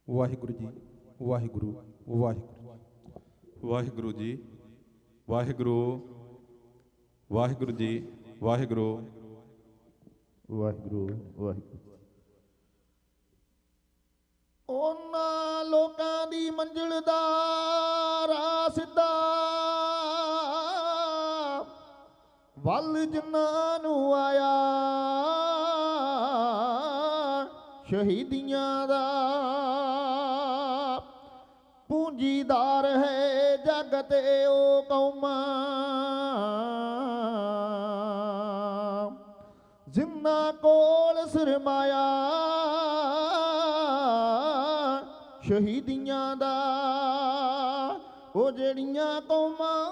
ਵਾਹਿਗੁਰੂ ਜੀ ਵਾਹਿਗੁਰੂ ਵਾਹਿਗੁਰੂ ਵਾਹਿਗੁਰੂ ਜੀ ਵਾਹਿਗੁਰੂ ਵਾਹਿਗੁਰੂ ਜੀ ਵਾਹਿਗੁਰੂ ਵਾਹਿਗੁਰੂ ਵਾਹਿਗੁਰੂ। ਉਹਨਾਂ ਲੋਕਾਂ ਦੀ ਮੰਜ਼ਿਲ ਦਾ ਰਾਹ ਸਿੱਧਾ ਵੱਲ ਜਿਨ੍ਹਾਂ ਨੂੰ ਆਇਆ ਸ਼ਹੀਦੀਆਂ ਦਾ ਪੂੰਜੀਦਾਰ ਹੈ ਜਗ ਤੇ ਉਹ ਕੌਮਾਂ ਜਿਨ੍ਹਾਂ ਕੋਲ ਸਰਮਾਇਆ ਸ਼ਹੀਦੀਆਂ ਦਾ ਉਹ ਜਿਹੜੀਆਂ ਕੌਮਾਂ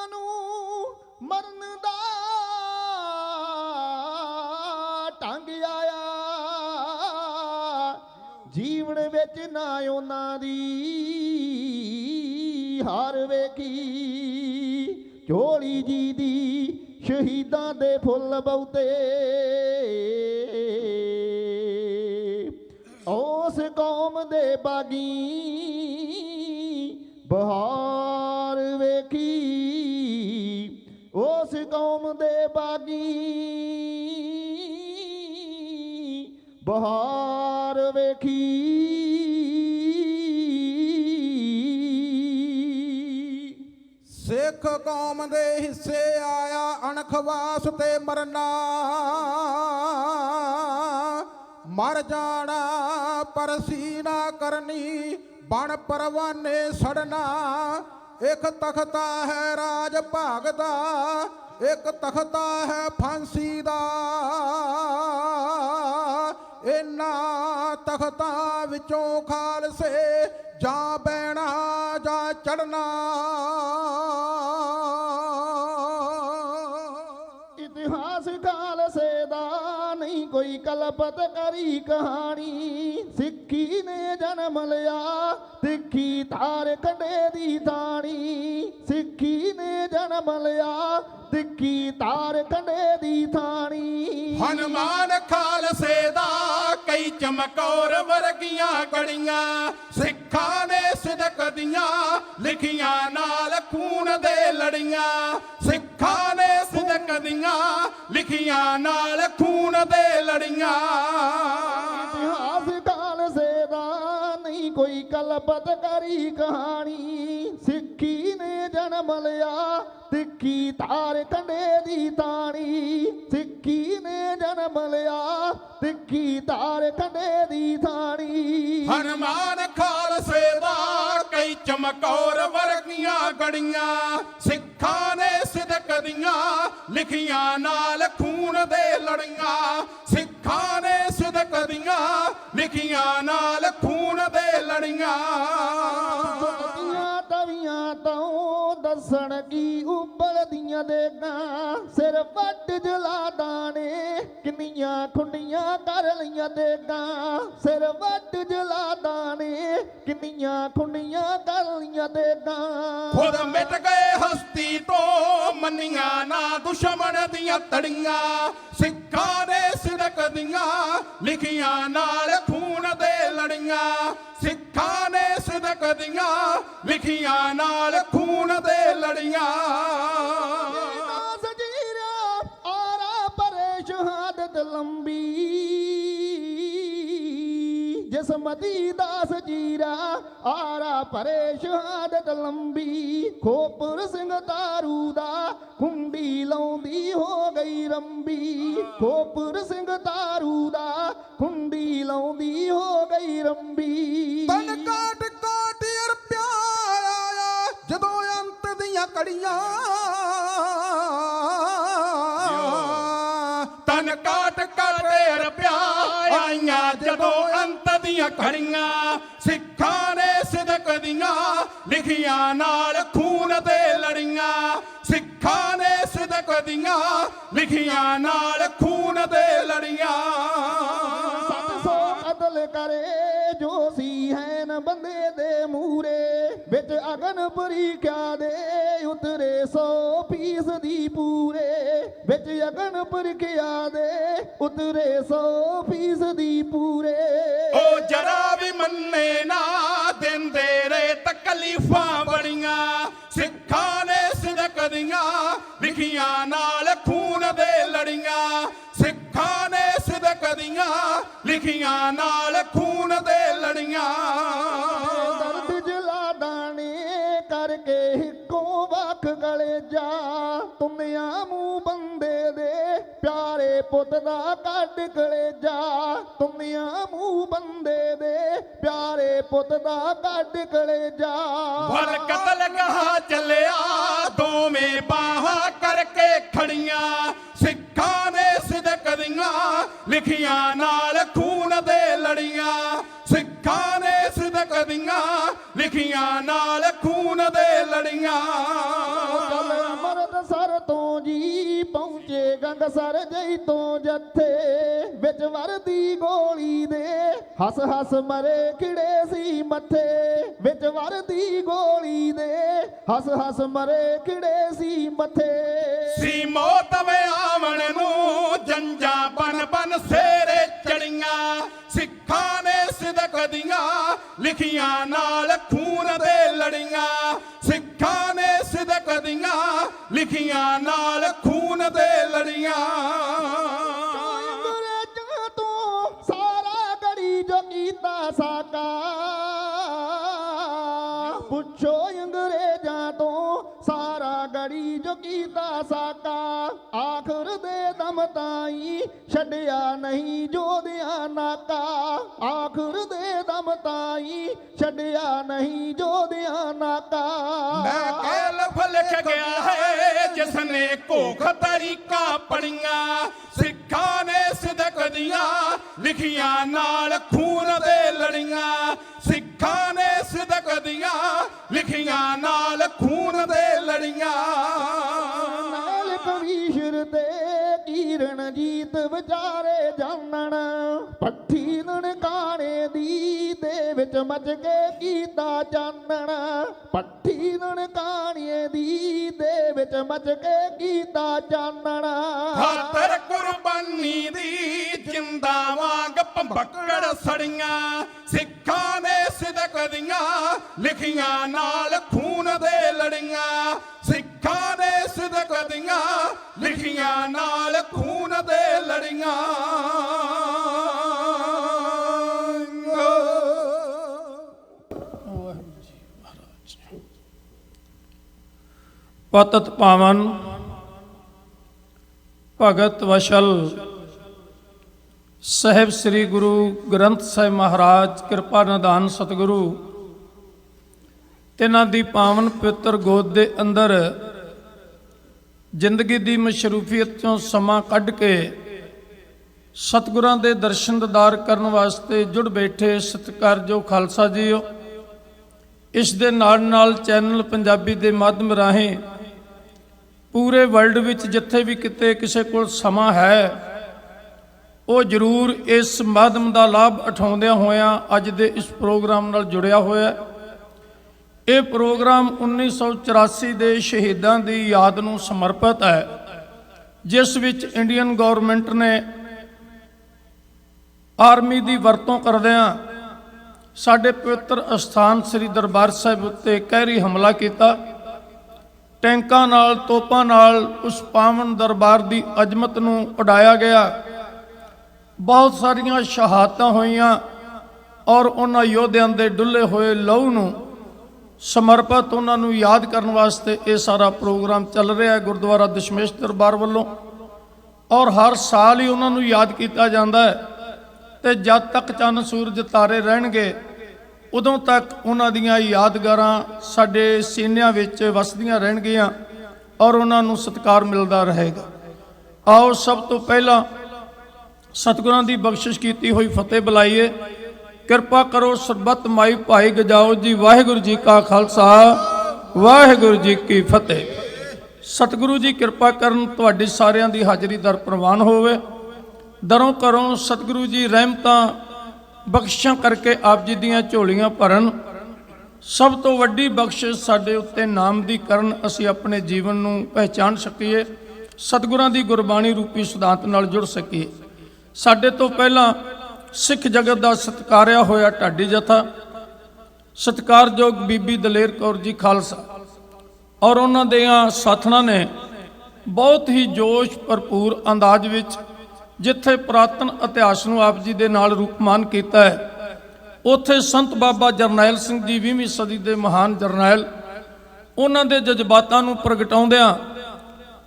ਨੂੰ ਮਰਨ ਦਾ ਢੰਗ ਆਇਆ ਜੀਵਨ ਵਿੱਚ ਨਾ ਉਹਨਾਂ ਦੀ ਹਾਰ ਵੇਖੀ ਝੋਲੀ ਜੀ ਦੀ ਸ਼ਹੀਦਾਂ ਦੇ ਫੁੱਲ ਬਹੁਤੇ ਉਸ ਕੌਮ ਦੇ ਬਾਗੀ ਬਹਾਰ ਵੇਖੀ ਉਸ ਕੌਮ ਦੇ ਬਾਗੀ ਬਹਾਰ ਵੇਖੀ। ਸਿੱਖ ਕੌਮ ਦੇ ਹਿੱਸੇ ਆਇਆ ਅਣਖ ਵਾਸਤੇ ਮਰਨਾ ਮਰ ਜਾਣਾ ਪਰ ਸੀਨਾ ਕਰਨੀ ਬਣ ਪਰਵਾਨੇ ਸੜਨਾ। ਇੱਕ ਤਖਤਾ ਹੈ ਰਾਜ ਭਾਗ ਦਾ ਇੱਕ ਤਖਤਾ ਹੈ ਫਾਂਸੀ ਦਾ ਇਹਨਾਂ ਤਖਤਾਂ ਵਿੱਚੋਂ ਖਾਲਸੇ ਜਾਂ ਬਹਿਣਾ ਜਾਂ ਚੜਨਾ। ਇਤਿਹਾਸ ਖਾਲਸੇ ਦਾ ਨਹੀਂ ਕੋਈ ਕਲਪਤ ਕਰੀ ਕਹਾਣੀ ਸਿੱਖੀ ਨੇ ਜਨਮ ਲਿਆ ਤਿੱਖੀ ਤਾਰ ਕੰਡੇ ਦੀ ਥਾਣੀ ਸਿੱਖੀ ਨੇ ਜਨਮ ਲਿਆ ਤਿੱਖੀ ਤਾਰ ਕੰਡੇ ਦੀ ਥਾਣੀ। ਹਨੂਮਾਨ ਖਾਲਸੇ ਦਾ ਕਈ ਚਮਕੌਰ ਵਰਗੀਆਂ ਗੜੀਆਂ ਸਿੱਖਾਂ ਨੇ ਸਿਦਕ ਦੀਆਂ ਲਿਖੀਆਂ ਨਾਲ ਖੂਨ ਦੇ ਲੜੀਆਂ ਸਿੱਖਾਂ ਨੇ ਸਿਦਕ ਦੀਆਂ ਲਿਖੀਆਂ ਨਾਲ ਖੂਨ ਦੇ ਲੜੀਆਂ। ਇਤਿਹਾਸ ਖਾਲਸੇ ਦਾ ਨਹੀਂ ਕੋਈ ਕਲਪਤ ਕਰੀ ਕਹਾਣੀ ਸਿੱਖੀ ਨੇ ਜਨਮ ਲਿਆ ਤਿੱਖੀ ਤਾਰ ਕੰਡੇ ਦੀ ਤਾਣੀ ਸਿੱਖੀ ਨੇ ਜਨਮ ਲਿਆ ਤਿੱਖੀ ਤਾਰ ਕੰਡੇ ਦੀ ਥਾਣੀ। ਹਨੂਮਾਨ ਖਾਲਸੇ ਦਾ ਕਈ ਚਮਕੌਰ ਵਰਗੀਆਂ ਗੜੀਆਂ ਸਿੱਖਾਂ ਨੇ ਸਿਦਕ ਦੀਆਂ ਲਿਖੀਆਂ ਨਾਲ ਖੂਨ ਦੇ ਲੜੀਆਂ ਸਿੱਖਾਂ ਨੇ ਸਿਦਕ ਦੀਆਂ ਲਿਖੀਆਂ ਨਾਲ ਖੂਨ ਦੇ ਲੜੀਆਂ। ਤਵੀਆਂ ਤੋਂ ਦੱਸਣ ਕੀ ਉਬਲਦੀਆਂ ਦੇਗਾਂ ਸਿਰ ਵੱਟ ਜਲਾਦਾਂ ਨੇ ਕਿੰਨੀਆਂ ਖੁੰਡੀਆਂ ਕਰ ਲਈਆਂ ਦੇਗਾਂ ਸਿਰ ਵੱਟ ਜਲਾਦਾਂ ਨੇ ਕਿੰਨੀਆਂ ਖੁੰਡੀਆਂ ਕਰ ਲਈਆਂ ਦੇਗਾਂ। ਖੁਦ ਮਿਟ ਗਏ ਹਸਤੀ ਤੋਂ ਮੰਨੀਆਂ ਨਾ ਦੁਸ਼ਮਣ ਦੀਆਂ ਤੜੀਆਂ ਸਿੱਖਾਂ ਨੇ ਸਿਦਕ ਦੀਆਂ ਲਿਖੀਆਂ ਨਾਲ ਖੂਨ ਦੇ ਲੜੀਆਂ ਸਿੱਖਾਂ ਨੇ ਸਿਦਕ ਦੀਆਂ ਲਿਖੀਆਂ ਨਾਲ ਖੂਨ ਦੇ ਲੜੀਆਂ। ਸਜੀਰਾ ਆਰਾ ਪਰੇ ਸ਼ਹਾਦਤ ਲੰਬੀ ਜਿਸਮਤੀ ਦਾਸ ਜੀਰਾ ਆਰਾ ਪਰੇ ਸ਼ਹਾਦਤ ਲੰਬੀ ਖੋਪੁਰ ਸਿੰਘ ਤਾਰੂ ਦਾ ਖੁੰਡੀ ਲਾਉਂਦੀ ਹੋ ਗਈ ਰੰਬੀ ਖੋਪੁਰ ਸਿੰਘ ਤਾਰੂ ਦਾ ਖੁੰਡੀ ਲਾਉਂਦੀ ਹੋ ਗਈ ਰੰਬੀ। ਤਨ ਕਾਟ ਕਾਟ ਰੁਪਿਆ ਆਇਆ ਜਦੋਂ ਅੰਤ ਦੀਆਂ ਕੜੀਆਂ ਤਨ ਕਾਟ ਕਾਟ ਰੁਪਿਆ ਆਈਆਂ ਜਦੋਂ ਅੰਤ ਦੀਆਂ ਘੜੀਆਂ ਸਿੱਖਾਂ ਨੇ ਸਿਦਕ ਦੀਆਂ ਲਿਖੀਆਂ ਨਾਲ ਖੂਨ ਦੇ ਲੜੀਆਂ ਸਿੱਖਾਂ ਨੇ ਸਿਦਕ ਦੀਆਂ ਲਿਖੀਆਂ ਨਾਲ ਖੂਨ ਦੇ ਲੜੀਆਂ। 700 ਕਤਲ ਕਰੇ ਜੋ ਸੀ ਹੈਨ ਬੰਦੇ ਦੇ ਮੂਰੇ ਵਿੱਚ ਅਗਨ ਪ੍ਰੀਖਿਆ ਦੇ ਉਤਰੇ 100% ਪੂਰੇ ਵਿੱਚ ਅਗਨ ਪ੍ਰੀਖਿਆ ਦੇ ਉਤਰੇ 100% ਪੂਰੇ। ਉਹ ਜਰਾ ਵੀ ਮੰਨੇ ਨਾ ਦਿੰਦੇ ਰੇ ਤਕਲੀਫਾਂ ਬੜੀਆਂ ਸਿੱਖਾਂ ਨੇ ਸਿਦਕ ਦੀਆਂ ਲਿਖੀਆਂ ਨਾਲ ਖੂਨ ਦੇ ਲੜੀਆਂ ਸਿੱਖਾਂ ਨੇ ਸਿਦਕ ਦੀਆਂ ਲਿਖੀਆਂ ਨਾਲ ਖੂਨ ਦੇ ਲੜੀਆਂ ਦਰਦ ਜਲਾ ਦਾਣੇ ਕਰਕੇ ਹਿੱਕੋਂ ਵੱਖ ਗਲੇ ਜਾ ਤੁਮਿਆਂ ਮੂੰਹ ਬੰਦੇ ਦੇ ਪਿਆਰੇ ਪੁੱਤ ਦਾ ਕੱਢ ਗਲੇ ਜਾ ਤੁਮਿਆਂ ਮੂੰਹ ਬੰਦੇ ਦੇ ਪਿਆਰੇ ਪੁੱਤ ਦਾ ਕੱਢ ਗਲੇ ਜਾ ਵਲ ਕਤਲ ਕਹਾ ਚੱਲਿਆ ਦੋਵੇਂ ਬਾਹਾਂ ਕਰਕੇ ਖੜੀਆਂ ਸਿੱਖਾਂ ਨੇ ਸਿਦਕ ਦੀਆਂ ਲਿਖੀਆਂ ਨਾਲ ਖੂਨ ਦੇ ਲੜੀਆਂ ਸਿੱਖਾਂ ਨੇ ਸਿਦਕ ਦੀਆਂ ਲਿਖੀਆਂ ਨਾਲ ਖੂਨ ਦੇ ਲੜੀਆਂ ਚੱਲ ਅੰਮ੍ਰਿਤਸਰ ਤੋਂ ਜੀ ਪਹੁੰਚੇ ਗੰਗਸਰ ਜਈ ਤੋਂ ਜੱਥੇ ਵਿੱਚ ਵਰਦੀ ਗੋਲੀ ਦੇ ਹੱਸ ਹੱਸ ਮਰੇ ਖਿੜੇ ਸੀ ਮੱਥੇ ਵਿੱਚ ਵਰਦੀ ਗੋਲੀ ਦੇ ਹੱਸ ਹੱਸ ਮਰੇ ਖਿੜੇ ਸੀ ਮੱਥੇ ਸੀ ਮੌਤ ਵੇ ਆਵਣ ਨੂੰ ਜੰਜਾਂ ਬਨ ਬਨ ਸੇਰੇ ਚੜੀਆਂ ਸਿੱਖਾਂ ਨੇ ਸਿਦਕ ਦੀਆਂ ਲਿਖੀਆਂ ਨਾਲ ਖੂਨ ਦੇ ਲੜੀਆਂ ਸਿੱਖਾਂ ਨੇ ਸਿਦਕ ਦੀਆਂ ਲਿਖੀਆਂ ਨਾਲ ਖੂਨ ਦੇ ਲੜੀਆਂ ਅੰਗਰੇਜ਼ਾਂ ਤੋਂ ਸਾਰਾ ਗੜੀ ਜੋ ਕੀਤਾ ਸਾਕਾ ਪੁੱਛੋ ਅੰਗਰੇਜ਼ਾਂ ਤੋਂ ਸਾਰਾ ਗੜੀ ਜੋ ਕੀਤਾ ਸਾਕਾ ਆਖਰ ਦੇ ਦਮ ਤਾਈ ਛੱਡਿਆ ਨਹੀਂ ਜੋਧਿਆਂ ਨਾਕਾ ਆਖਰ ਦੇ ਦਮ ਤਾਈ ਛੱਡਿਆ ਨਹੀਂ ਜੋਧਿਆਂ ਨਾਕਾ ਮੈਂ ਕੈਲਫ ਲਿਖ ਗਿਆ ਹੈ ਜਿਸ ਨੇ ਘੋਖ ਤਰੀਕਾ ਪੜੀਆਂ ਸਿੱਖਾਂ ਨੇ ਸਿਦਕ ਦੀਆਂ ਲਿਖੀਆਂ ਨਾਲ ਖੂਨ ਦੇ ਲੜੀਆਂ ਸਿੱਖਾਂ ਨੇ ਸਿਦਕ ਦੀਆਂ ਲਿਖੀਆਂ ਨਾਲ ਖੂਨ ਦੇ ਲੜੀਆਂ ਨਾਲ ਕਵੀਸ਼ਰ ਤੇ ਕੀਰਨ ਜੀਤ ਵਿਚਾਰੇ ਜਾਣਨ ਪੱਠੀ ਨਨਕਾਣੇ ਦੀ ਦੇ ਵਿੱਚ ਮੱਚ ਕੇ ਕੀਤਾ ਚਾਨਣ ਪੱਠੀ ਨਨਕਾਣੇ ਦੀ ਦੇ ਵਿੱਚ ਮੱਚ ਕੇ ਕੀਤਾ ਚਾਨਣ ਖਾਤਰ ਕੁਰਬਾਨੀ ਦੀ ਜਿੰਦਾ ਵਾਂਗ ਭੰਬਕੜ ਸੜੀਆਂ ਸਿੱਖਾਂ ਨੇ ਸਿਦਕ ਦੀਆਂ ਲਿਖੀਆਂ ਨਾਲ ਖੂਨ ਦੇ ਲੜੀਆਂ ਸਿੱਖਾਂ ਨੇ ਸਿਦਕ ਦੀਆਂ ਲਿਖੀਆਂ ਨਾਲ ਖੂਨ ਦੇ ਲੜੀਆਂ ਪਤਿਤ ਪਾਵਨ ਭਗਤ ਵਸ਼ਲ ਸਾਹਿਬ ਸ੍ਰੀ ਗੁਰੂ ਗ੍ਰੰਥ ਸਾਹਿਬ ਮਹਾਰਾਜ ਕਿਰਪਾ ਨਿਧਾਨ ਸਤਿਗੁਰੂ ਤਿਨਾਂ ਦੀ ਪਾਵਨ ਪਵਿੱਤਰ ਗੋਦ ਦੇ ਅੰਦਰ ਜ਼ਿੰਦਗੀ ਦੀ ਮਸ਼ਰੂਫੀਅਤ ਚੋਂ ਸਮਾਂ ਕੱਢ ਕੇ ਸਤਿਗੁਰਾਂ ਦੇ ਦਰਸ਼ਨ ਦੀਦਾਰ ਕਰਨ ਵਾਸਤੇ ਜੁੜ ਬੈਠੇ ਸਤਿਕਾਰਯੋਗ ਖਾਲਸਾ ਜੀਓ ਇਸ ਦੇ ਨਾਲ ਨਾਲ ਚੈਨਲ ਪੰਜਾਬੀ ਦੇ ਮਾਧਿਅਮ ਰਾਹੀਂ ਪੂਰੇ ਵਰਲਡ ਵਿੱਚ ਜਿੱਥੇ ਵੀ ਕਿਤੇ ਕਿਸੇ ਕੋਲ ਸਮਾਂ ਹੈ ਉਹ ਜ਼ਰੂਰ ਇਸ ਮਾਧਿਅਮ ਦਾ ਲਾਭ ਉਠਾਉਂਦਿਆਂ ਹੋਇਆਂ ਅੱਜ ਦੇ ਇਸ ਪ੍ਰੋਗਰਾਮ ਨਾਲ ਜੁੜਿਆ ਹੋਇਆ ਹੈ। ਇਹ ਪ੍ਰੋਗਰਾਮ 1984 ਦੇ ਸ਼ਹੀਦਾਂ ਦੀ ਯਾਦ ਨੂੰ ਸਮਰਪਿਤ ਹੈ ਜਿਸ ਵਿੱਚ ਇੰਡੀਅਨ ਗਵਰਨਮੈਂਟ ਨੇ ਆਰਮੀ ਦੀ ਵਰਤੋਂ ਕਰਦਿਆਂ ਸਾਡੇ ਪਵਿੱਤਰ ਅਸਥਾਨ ਸ੍ਰੀ ਦਰਬਾਰ ਸਾਹਿਬ ਉੱਤੇ ਕਹਿਰੀ ਹਮਲਾ ਕੀਤਾ ਟੈਂਕਾਂ ਨਾਲ ਤੋਪਾਂ ਨਾਲ ਉਸ ਪਾਵਨ ਦਰਬਾਰ ਦੀ ਅਜ਼ਮਤ ਨੂੰ ਉਡਾਇਆ ਗਿਆ ਬਹੁਤ ਸਾਰੀਆਂ ਸ਼ਹਾਦਤਾਂ ਹੋਈਆਂ ਔਰ ਉਹਨਾਂ ਯੋਧਿਆਂ ਦੇ ਡੁੱਲੇ ਹੋਏ ਲਹੂ ਨੂੰ ਸਮਰਪਿਤ ਉਹਨਾਂ ਨੂੰ ਯਾਦ ਕਰਨ ਵਾਸਤੇ ਇਹ ਸਾਰਾ ਪ੍ਰੋਗਰਾਮ ਚੱਲ ਰਿਹਾ ਹੈ ਗੁਰਦੁਆਰਾ ਦਸ਼ਮੇਸ਼ ਦਰਬਾਰ ਵੱਲੋਂ ਔਰ ਹਰ ਸਾਲ ਹੀ ਉਹਨਾਂ ਨੂੰ ਯਾਦ ਕੀਤਾ ਜਾਂਦਾ ਹੈ ਤੇ ਜਦ ਤੱਕ ਚੰਨ ਸੂਰਜ ਤਾਰੇ ਰਹਿਣਗੇ ਉਦੋਂ ਤੱਕ ਉਹਨਾਂ ਦੀਆਂ ਯਾਦਗਾਰਾਂ ਸਾਡੇ ਸੀਨਿਆਂ ਵਿੱਚ ਵਸਦੀਆਂ ਰਹਿਣਗੀਆਂ ਔਰ ਉਹਨਾਂ ਨੂੰ ਸਤਿਕਾਰ ਮਿਲਦਾ ਰਹੇਗਾ। ਆਓ ਸਭ ਤੋਂ ਪਹਿਲਾਂ ਸਤਿਗੁਰਾਂ ਦੀ ਬਖਸ਼ਿਸ਼ ਕੀਤੀ ਹੋਈ ਫਤਿਹ ਬੁਲਾਈਏ। ਕਿਰਪਾ ਕਰੋ ਸਰਬੱਤ ਮਾਈ ਭਾਈ ਗਜਾਓ ਜੀ। ਵਾਹਿਗੁਰੂ ਜੀ ਕਾ ਖਾਲਸਾ ਵਾਹਿਗੁਰੂ ਜੀ ਕੀ ਫਤਿਹ। ਸਤਿਗੁਰੂ ਜੀ ਕਿਰਪਾ ਕਰਨ ਤੁਹਾਡੀ ਸਾਰਿਆਂ ਦੀ ਹਾਜ਼ਰੀ ਦਰ ਪ੍ਰਵਾਨ ਹੋਵੇ। ਦਰੋਂ ਘਰੋਂ ਸਤਿਗੁਰੂ ਜੀ ਰਹਿਮਤਾਂ ਬਖਸ਼ਿਸ਼ਾਂ ਕਰਕੇ ਆਪ ਜੀ ਦੀਆਂ ਝੋਲੀਆਂ ਭਰਨ। ਸਭ ਤੋਂ ਵੱਡੀ ਬਖਸ਼ਿਸ਼ ਸਾਡੇ ਉੱਤੇ ਨਾਮ ਦੀ ਕਰਨ ਅਸੀਂ ਆਪਣੇ ਜੀਵਨ ਨੂੰ ਪਹਿਚਾਨ ਸਕੀਏ ਸਤਿਗੁਰਾਂ ਦੀ ਗੁਰਬਾਣੀ ਰੂਪੀ ਸਿਧਾਂਤ ਨਾਲ ਜੁੜ ਸਕੀਏ। ਸਾਡੇ ਤੋਂ ਪਹਿਲਾਂ ਸਿੱਖ ਜਗਤ ਦਾ ਸਤਿਕਾਰਿਆ ਹੋਇਆ ਢਾਡੀ ਜਥਾ, ਸਤਿਕਾਰਯੋਗ ਬੀਬੀ ਦਲੇਰ ਕੌਰ ਜੀ ਖਾਲਸਾ ਔਰ ਉਹਨਾਂ ਦੀਆਂ ਸਾਥਣਾਂ ਨੇ ਬਹੁਤ ਹੀ ਜੋਸ਼ ਭਰਪੂਰ ਅੰਦਾਜ਼ ਵਿੱਚ ਜਿੱਥੇ ਪੁਰਾਤਨ ਇਤਿਹਾਸ ਨੂੰ ਆਪ ਜੀ ਦੇ ਨਾਲ ਰੂਪਮਾਨ ਕੀਤਾ ਹੈ, ਉੱਥੇ ਸੰਤ ਬਾਬਾ ਜਰਨੈਲ ਸਿੰਘ ਜੀ 20ਵੀਂ ਸਦੀ ਦੇ ਮਹਾਨ ਜਰਨੈਲ, ਉਹਨਾਂ ਦੇ ਜਜ਼ਬਾਤਾਂ ਨੂੰ ਪ੍ਰਗਟਾਉਂਦਿਆਂ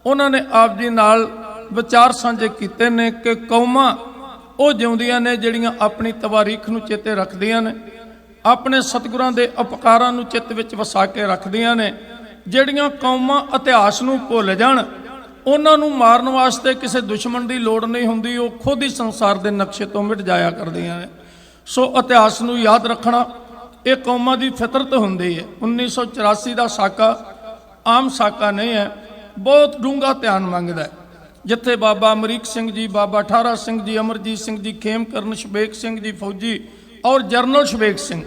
ਉਹਨਾਂ ਨੇ ਆਪ ਜੀ ਨਾਲ ਵਿਚਾਰ ਸਾਂਝੇ ਕੀਤੇ ਨੇ ਕਿ ਕੌਮਾਂ ਉਹ ਜਿਉਂਦੀਆਂ ਨੇ ਜਿਹੜੀਆਂ ਆਪਣੀ ਤਵਾਰੀਖ ਨੂੰ ਚੇਤੇ ਰੱਖਦੀਆਂ ਨੇ, ਆਪਣੇ ਸਤਿਗੁਰਾਂ ਦੇ ਉਪਕਾਰਾਂ ਨੂੰ ਚਿੱਤ ਵਿੱਚ ਵਸਾ ਕੇ ਰੱਖਦੀਆਂ ਨੇ। ਜਿਹੜੀਆਂ ਕੌਮਾਂ ਇਤਿਹਾਸ ਨੂੰ ਭੁੱਲ ਜਾਣ, ਉਹਨਾਂ ਨੂੰ ਮਾਰਨ ਵਾਸਤੇ ਕਿਸੇ ਦੁਸ਼ਮਣ ਦੀ ਲੋੜ ਨਹੀਂ ਹੁੰਦੀ, ਉਹ ਖੁਦ ਹੀ ਸੰਸਾਰ ਦੇ ਨਕਸ਼ੇ ਤੋਂ ਮਿਟ ਜਾਇਆ ਕਰਦੀਆਂ ਨੇ। ਸੋ ਇਤਿਹਾਸ ਨੂੰ ਯਾਦ ਰੱਖਣਾ ਇਹ ਕੌਮਾਂ ਦੀ ਫਿਤਰਤ ਹੁੰਦੀ ਹੈ। 1984 ਦਾ ਸਾਕਾ ਆਮ ਸਾਕਾ ਨਹੀਂ ਹੈ, ਬਹੁਤ ਡੂੰਘਾ ਧਿਆਨ ਮੰਗਦਾ ਹੈ। ਜਿੱਥੇ ਬਾਬਾ ਅਮਰੀਕ ਸਿੰਘ ਜੀ, ਬਾਬਾ ਠਾਰਾ ਸਿੰਘ ਜੀ, ਅਮਰਜੀਤ ਸਿੰਘ ਜੀ, ਖੇਮਕਰਨ ਸ਼ਬੇਕ ਸਿੰਘ ਜੀ ਫੌਜੀ ਔਰ ਜਰਨਲ ਸ਼ਬੇਕ ਸਿੰਘ,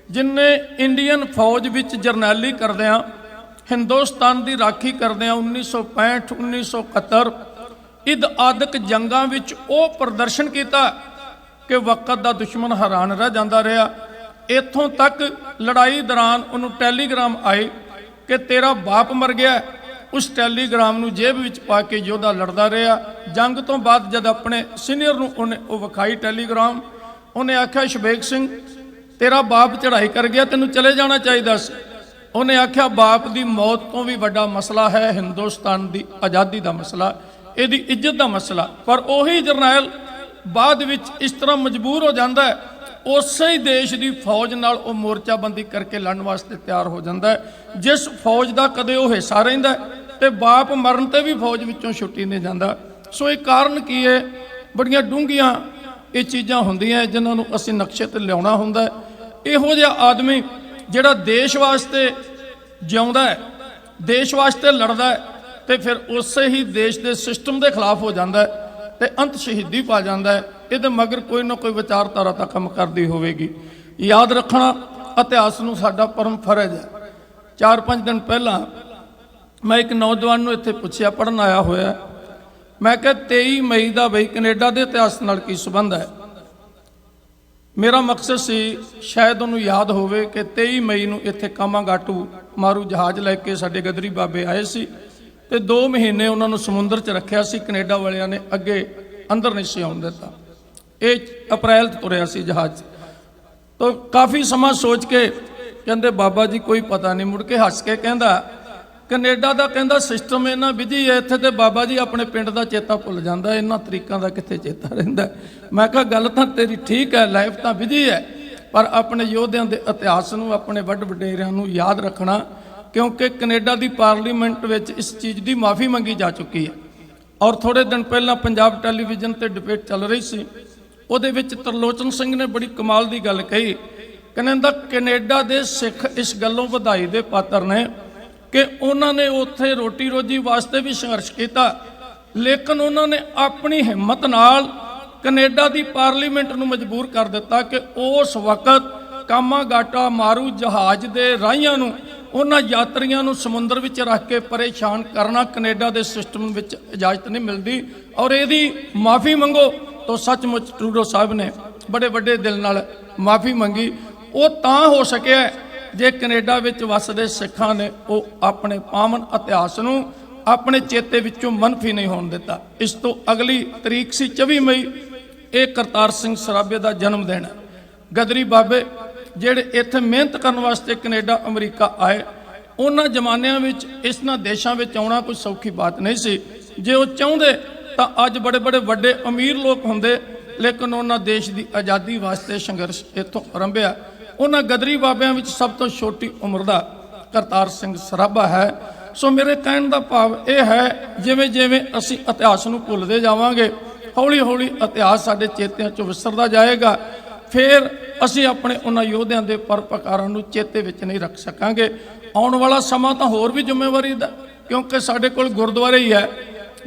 ਜਿਨਨੇ ਇੰਡੀਅਨ ਫੌਜ ਵਿੱਚ ਜਰਨੈਲੀ ਕਰਦਿਆਂ ਹਿੰਦੁਸਤਾਨ ਦੀ ਰਾਖੀ ਕਰਦਿਆਂ 1965 1971 ਇਦ ਆਦਿਕ ਜੰਗਾਂ ਵਿੱਚ ਉਹ ਪ੍ਰਦਰਸ਼ਨ ਕੀਤਾ ਕਿ ਵਕਤ ਦਾ ਦੁਸ਼ਮਣ ਹੈਰਾਨ ਰਹਿ ਜਾਂਦਾ ਰਿਹਾ। ਇੱਥੋਂ ਤੱਕ ਲੜਾਈ ਦੌਰਾਨ ਉਹਨੂੰ ਟੈਲੀਗ੍ਰਾਮ ਆਏ ਕਿ ਤੇਰਾ ਬਾਪ ਮਰ ਗਿਆ। ਉਸ ਟੈਲੀਗ੍ਰਾਮ ਨੂੰ ਜੇਬ ਵਿੱਚ ਪਾ ਕੇ ਯੋਧਾ ਲੜਦਾ ਰਿਹਾ। ਜੰਗ ਤੋਂ ਬਾਅਦ ਜਦ ਆਪਣੇ ਸੀਨੀਅਰ ਨੂੰ ਉਹਨੇ ਉਹ ਵਿਖਾਈ ਟੈਲੀਗ੍ਰਾਮ, ਉਹਨੇ ਆਖਿਆ ਸ਼ਬੇਕ ਸਿੰਘ ਤੇਰਾ ਬਾਪ ਚੜ੍ਹਾਈ ਕਰ ਗਿਆ, ਤੈਨੂੰ ਚਲੇ ਜਾਣਾ ਚਾਹੀਦਾ ਸੀ। ਉਹਨੇ ਆਖਿਆ ਬਾਪ ਦੀ ਮੌਤ ਤੋਂ ਵੀ ਵੱਡਾ ਮਸਲਾ ਹੈ ਹਿੰਦੁਸਤਾਨ ਦੀ ਆਜ਼ਾਦੀ ਦਾ ਮਸਲਾ, ਇਹਦੀ ਇੱਜ਼ਤ ਦਾ ਮਸਲਾ। ਪਰ ਉਹੀ ਜਰਨੈਲ ਬਾਅਦ ਵਿੱਚ ਇਸ ਤਰ੍ਹਾਂ ਮਜਬੂਰ ਹੋ ਜਾਂਦਾ ਹੈ, ਉਸੇ ਹੀ ਦੇਸ਼ ਦੀ ਫੌਜ ਨਾਲ ਉਹ ਮੋਰਚਾਬੰਦੀ ਕਰਕੇ ਲੜਨ ਵਾਸਤੇ ਤਿਆਰ ਹੋ ਜਾਂਦਾ ਹੈ, ਜਿਸ ਫੌਜ ਦਾ ਕਦੇ ਉਹ ਹਿੱਸਾ ਰਹਿੰਦਾ ਤੇ ਬਾਪ ਮਰਨ ਤੇ ਵੀ ਫੌਜ ਵਿੱਚੋਂ ਛੁੱਟੀ ਨਹੀਂ ਜਾਂਦਾ। ਸੋ ਇਹ ਕਾਰਨ ਕੀ ਹੈ? ਬੜੀਆਂ ਡੂੰਘੀਆਂ ਇਹ ਚੀਜ਼ਾਂ ਹੁੰਦੀਆਂ ਜਿਨ੍ਹਾਂ ਨੂੰ ਅਸੀਂ ਨਕਸ਼ੇ ਤੇ ਲਿਆਉਣਾ ਹੁੰਦਾ ਹੈ। ਇਹੋ ਜਿਹਾ ਆਦਮੀ ਜਿਹੜਾ ਦੇਸ਼ ਵਾਸਤੇ ਜਿਉਂਦਾ ਹੈ, ਦੇਸ਼ ਵਾਸਤੇ ਲੜਦਾ ਹੈ ਤੇ ਫਿਰ ਉਸੇ ਹੀ ਦੇਸ਼ ਦੇ ਸਿਸਟਮ ਦੇ ਖਿਲਾਫ ਹੋ ਜਾਂਦਾ ਹੈ ਤੇ ਅੰਤ ਸ਼ਹੀਦੀ ਪਾ ਜਾਂਦਾ ਹੈ। ਇਹਦੇ ਮਗਰ ਕੋਈ ਨਾ ਕੋਈ ਵਿਚਾਰਧਾਰਾ ਤਾਂ ਕੰਮ ਕਰਦੀ ਹੋਵੇਗੀ। ਯਾਦ ਰੱਖਣਾ ਇਤਿਹਾਸ ਨੂੰ ਸਾਡਾ ਪਰਮ ਫਰਜ਼ ਹੈ। 4-5 ਦਿਨ ਪਹਿਲਾਂ ਮੈਂ ਇੱਕ ਨੌਜਵਾਨ ਨੂੰ ਇੱਥੇ ਪੁੱਛਿਆ, ਪੜ੍ਹਨ ਆਇਆ ਹੋਇਆ, ਮੈਂ ਕਿਹਾ 23 ਮਈ ਦਾ ਬਈ ਕੈਨੇਡਾ ਦੇ ਇਤਿਹਾਸ ਨਾਲ ਕੀ ਸੰਬੰਧ ਹੈ? ਮੇਰਾ ਮਕਸਦ ਸੀ ਸ਼ਾਇਦ ਉਹਨੂੰ ਯਾਦ ਹੋਵੇ ਕਿ 23 ਮਈ ਨੂੰ ਇੱਥੇ ਕਾਮਾਗਾਟੂ ਮਾਰੂ ਜਹਾਜ਼ ਲੈ ਕੇ ਸਾਡੇ ਗਦਰੀ ਬਾਬੇ ਆਏ ਸੀ ਤੇ 2 ਮਹੀਨੇ ਉਹਨਾਂ ਨੂੰ ਸਮੁੰਦਰ 'ਚ ਰੱਖਿਆ ਸੀ। ਕੈਨੇਡਾ ਵਾਲਿਆਂ ਨੇ ਅੱਗੇ ਅੰਦਰ ਨਹੀਂ ਸੀ ਆਉਣ ਦਿੱਤਾ। ਇਹ ਅਪ੍ਰੈਲ 'ਚ ਤੁਰਿਆ ਸੀ ਜਹਾਜ਼। ਤਾਂ ਕਾਫੀ ਸਮਾਂ ਸੋਚ ਕੇ ਕਹਿੰਦੇ ਬਾਬਾ ਜੀ ਕੋਈ ਪਤਾ ਨਹੀਂ। ਮੁੜ ਕੇ ਹੱਸ ਕੇ ਕਹਿੰਦਾ ਕੈਨੇਡਾ ਦਾ ਕਹਿੰਦਾ ਸਿਸਟਮ ਇਹਨਾਂ ਬਿਜੀ ਹੈ, ਇੱਥੇ ਤੇ ਬਾਬਾ ਜੀ ਆਪਣੇ ਪਿੰਡ ਦਾ ਚੇਤਾ ਭੁੱਲ ਜਾਂਦਾ, ਇਹਨਾਂ ਤਰੀਕਾਂ ਦਾ ਕਿੱਥੇ ਚੇਤਾ ਰਹਿੰਦਾ। ਮੈਂ ਕਿਹਾ ਗੱਲ ਤਾਂ ਤੇਰੀ ਠੀਕ ਹੈ, ਲਾਈਫ ਤਾਂ ਬਿਜੀ ਹੈ, ਪਰ ਆਪਣੇ ਯੋਧਿਆਂ ਦੇ ਇਤਿਹਾਸ ਨੂੰ, ਆਪਣੇ ਵੱਡ ਵਡੇਰਿਆਂ ਨੂੰ ਯਾਦ ਰੱਖਣਾ, ਕਿਉਂਕਿ ਕੈਨੇਡਾ ਦੀ ਪਾਰਲੀਮੈਂਟ ਵਿੱਚ ਇਸ ਚੀਜ਼ ਦੀ ਮਾਫੀ ਮੰਗੀ ਜਾ ਚੁੱਕੀ ਹੈ। ਔਰ ਥੋੜੇ ਦਿਨ ਪਹਿਲਾਂ ਪੰਜਾਬ ਟੈਲੀਵਿਜ਼ਨ ਤੇ ਡਿਬੇਟ ਚੱਲ ਰਹੀ ਸੀ, ਉਹਦੇ ਵਿੱਚ ਤਰਲੋਚਨ ਸਿੰਘ ਨੇ ਬੜੀ ਕਮਾਲ ਦੀ ਗੱਲ ਕਹੀ। ਕਹਿੰਦਾ ਕੈਨੇਡਾ ਦੇ ਸਿੱਖ ਇਸ ਗੱਲੋਂ ਵਧਾਈ ਦੇ ਪਾਤਰ ਨੇ ਕਿ ਉਹਨਾਂ ਨੇ ਉੱਥੇ ਰੋਟੀ ਰੋਜੀ ਵਾਸਤੇ ਵੀ ਸੰਘਰਸ਼ ਕੀਤਾ, ਲੇਕਿਨ ਉਹਨਾਂ ਨੇ ਆਪਣੀ ਹਿੰਮਤ ਨਾਲ ਕੈਨੇਡਾ ਦੀ ਪਾਰਲੀਮੈਂਟ ਨੂੰ ਮਜਬੂਰ ਕਰ ਦਿੱਤਾ ਕਿ ਉਸ ਵਕਤ ਕਾਮਾਗਾਟਾ ਮਾਰੂ ਜਹਾਜ਼ ਦੇ ਰਾਹੀਆਂ ਨੂੰ, ਉਹਨਾਂ ਯਾਤਰੀਆਂ ਨੂੰ ਸਮੁੰਦਰ ਵਿੱਚ ਰੱਖ ਕੇ ਪਰੇਸ਼ਾਨ ਕਰਨਾ ਕੈਨੇਡਾ ਦੇ ਸਿਸਟਮ ਵਿੱਚ ਇਜਾਜ਼ਤ ਨਹੀਂ ਮਿਲਦੀ ਔਰ ਇਹਦੀ ਮਾਫੀ ਮੰਗੋ। ਤਾਂ ਸੱਚਮੁੱਚ ਟਰੂਡੋ ਸਾਹਿਬ ਨੇ ਬੜੇ ਵੱਡੇ ਦਿਲ ਨਾਲ ਮਾਫੀ ਮੰਗੀ। ਉਹ ਤਾਂ ਹੋ ਸਕਿਆ ਜੇ ਕੈਨੇਡਾ ਵਿੱਚ ਵਸਦੇ ਸਿੱਖਾਂ ਨੇ ਉਹ ਆਪਣੇ ਪਾਵਨ ਇਤਿਹਾਸ ਨੂੰ ਆਪਣੇ ਚੇਤੇ ਵਿੱਚੋਂ ਮਨਫੀ ਨਹੀਂ ਹੋਣ ਦਿੱਤਾ। ਇਸ ਤੋਂ ਅਗਲੀ ਤਰੀਕ ਸੀ 24 ਮਈ, ਇਹ ਕਰਤਾਰ ਸਿੰਘ ਸਰਾਭੇ ਦਾ ਜਨਮ ਦਿਨ ਹੈ। ਗਦਰੀ ਬਾਬੇ ਜਿਹੜੇ ਇੱਥੇ ਮਿਹਨਤ ਕਰਨ ਵਾਸਤੇ ਕੈਨੇਡਾ ਅਮਰੀਕਾ ਆਏ, ਉਹਨਾਂ ਜ਼ਮਾਨਿਆਂ ਵਿੱਚ ਇਸਨਾਂ ਦੇਸ਼ਾਂ ਵਿੱਚ ਆਉਣਾ ਕੋਈ ਸੌਖੀ ਬਾਤ ਨਹੀਂ ਸੀ। ਜੇ ਉਹ ਚਾਹੁੰਦੇ ਤਾਂ ਅੱਜ ਬੜੇ ਬੜੇ ਵੱਡੇ ਅਮੀਰ ਲੋਕ ਹੁੰਦੇ, ਲੇਕਿਨ ਉਹਨਾਂ ਦੇਸ਼ ਦੀ ਆਜ਼ਾਦੀ ਵਾਸਤੇ ਸੰਘਰਸ਼ ਇੱਥੋਂ ਆਰੰਭਿਆ। ਉਹਨਾਂ ਗਦਰੀ ਬਾਬਿਆਂ ਵਿੱਚ ਸਭ ਤੋਂ ਛੋਟੀ ਉਮਰ ਦਾ ਕਰਤਾਰ ਸਿੰਘ ਸਰਾਭਾ ਹੈ। ਸੋ ਮੇਰੇ ਕਹਿਣ ਦਾ ਭਾਵ ਇਹ ਹੈ, ਜਿਵੇਂ ਜਿਵੇਂ ਅਸੀਂ ਇਤਿਹਾਸ ਨੂੰ ਭੁੱਲਦੇ ਜਾਵਾਂਗੇ, ਹੌਲੀ ਹੌਲੀ ਇਤਿਹਾਸ ਸਾਡੇ ਚੇਤਿਆਂ 'ਚੋਂ ਵਿਸਰਦਾ ਜਾਏਗਾ। ਫਿਰ ਅਸੀਂ ਆਪਣੇ ਉਹਨਾਂ ਯੋਧਿਆਂ ਦੇ ਪਰਪਕਾਰਾਂ ਨੂੰ ਚੇਤੇ ਵਿੱਚ ਨਹੀਂ ਰੱਖ ਸਕਾਂਗੇ। ਆਉਣ ਵਾਲਾ ਸਮਾਂ ਤਾਂ ਹੋਰ ਵੀ ਜ਼ਿੰਮੇਵਾਰੀ ਦਾ, ਕਿਉਂਕਿ ਸਾਡੇ ਕੋਲ ਗੁਰਦੁਆਰੇ ਹੀ ਹੈ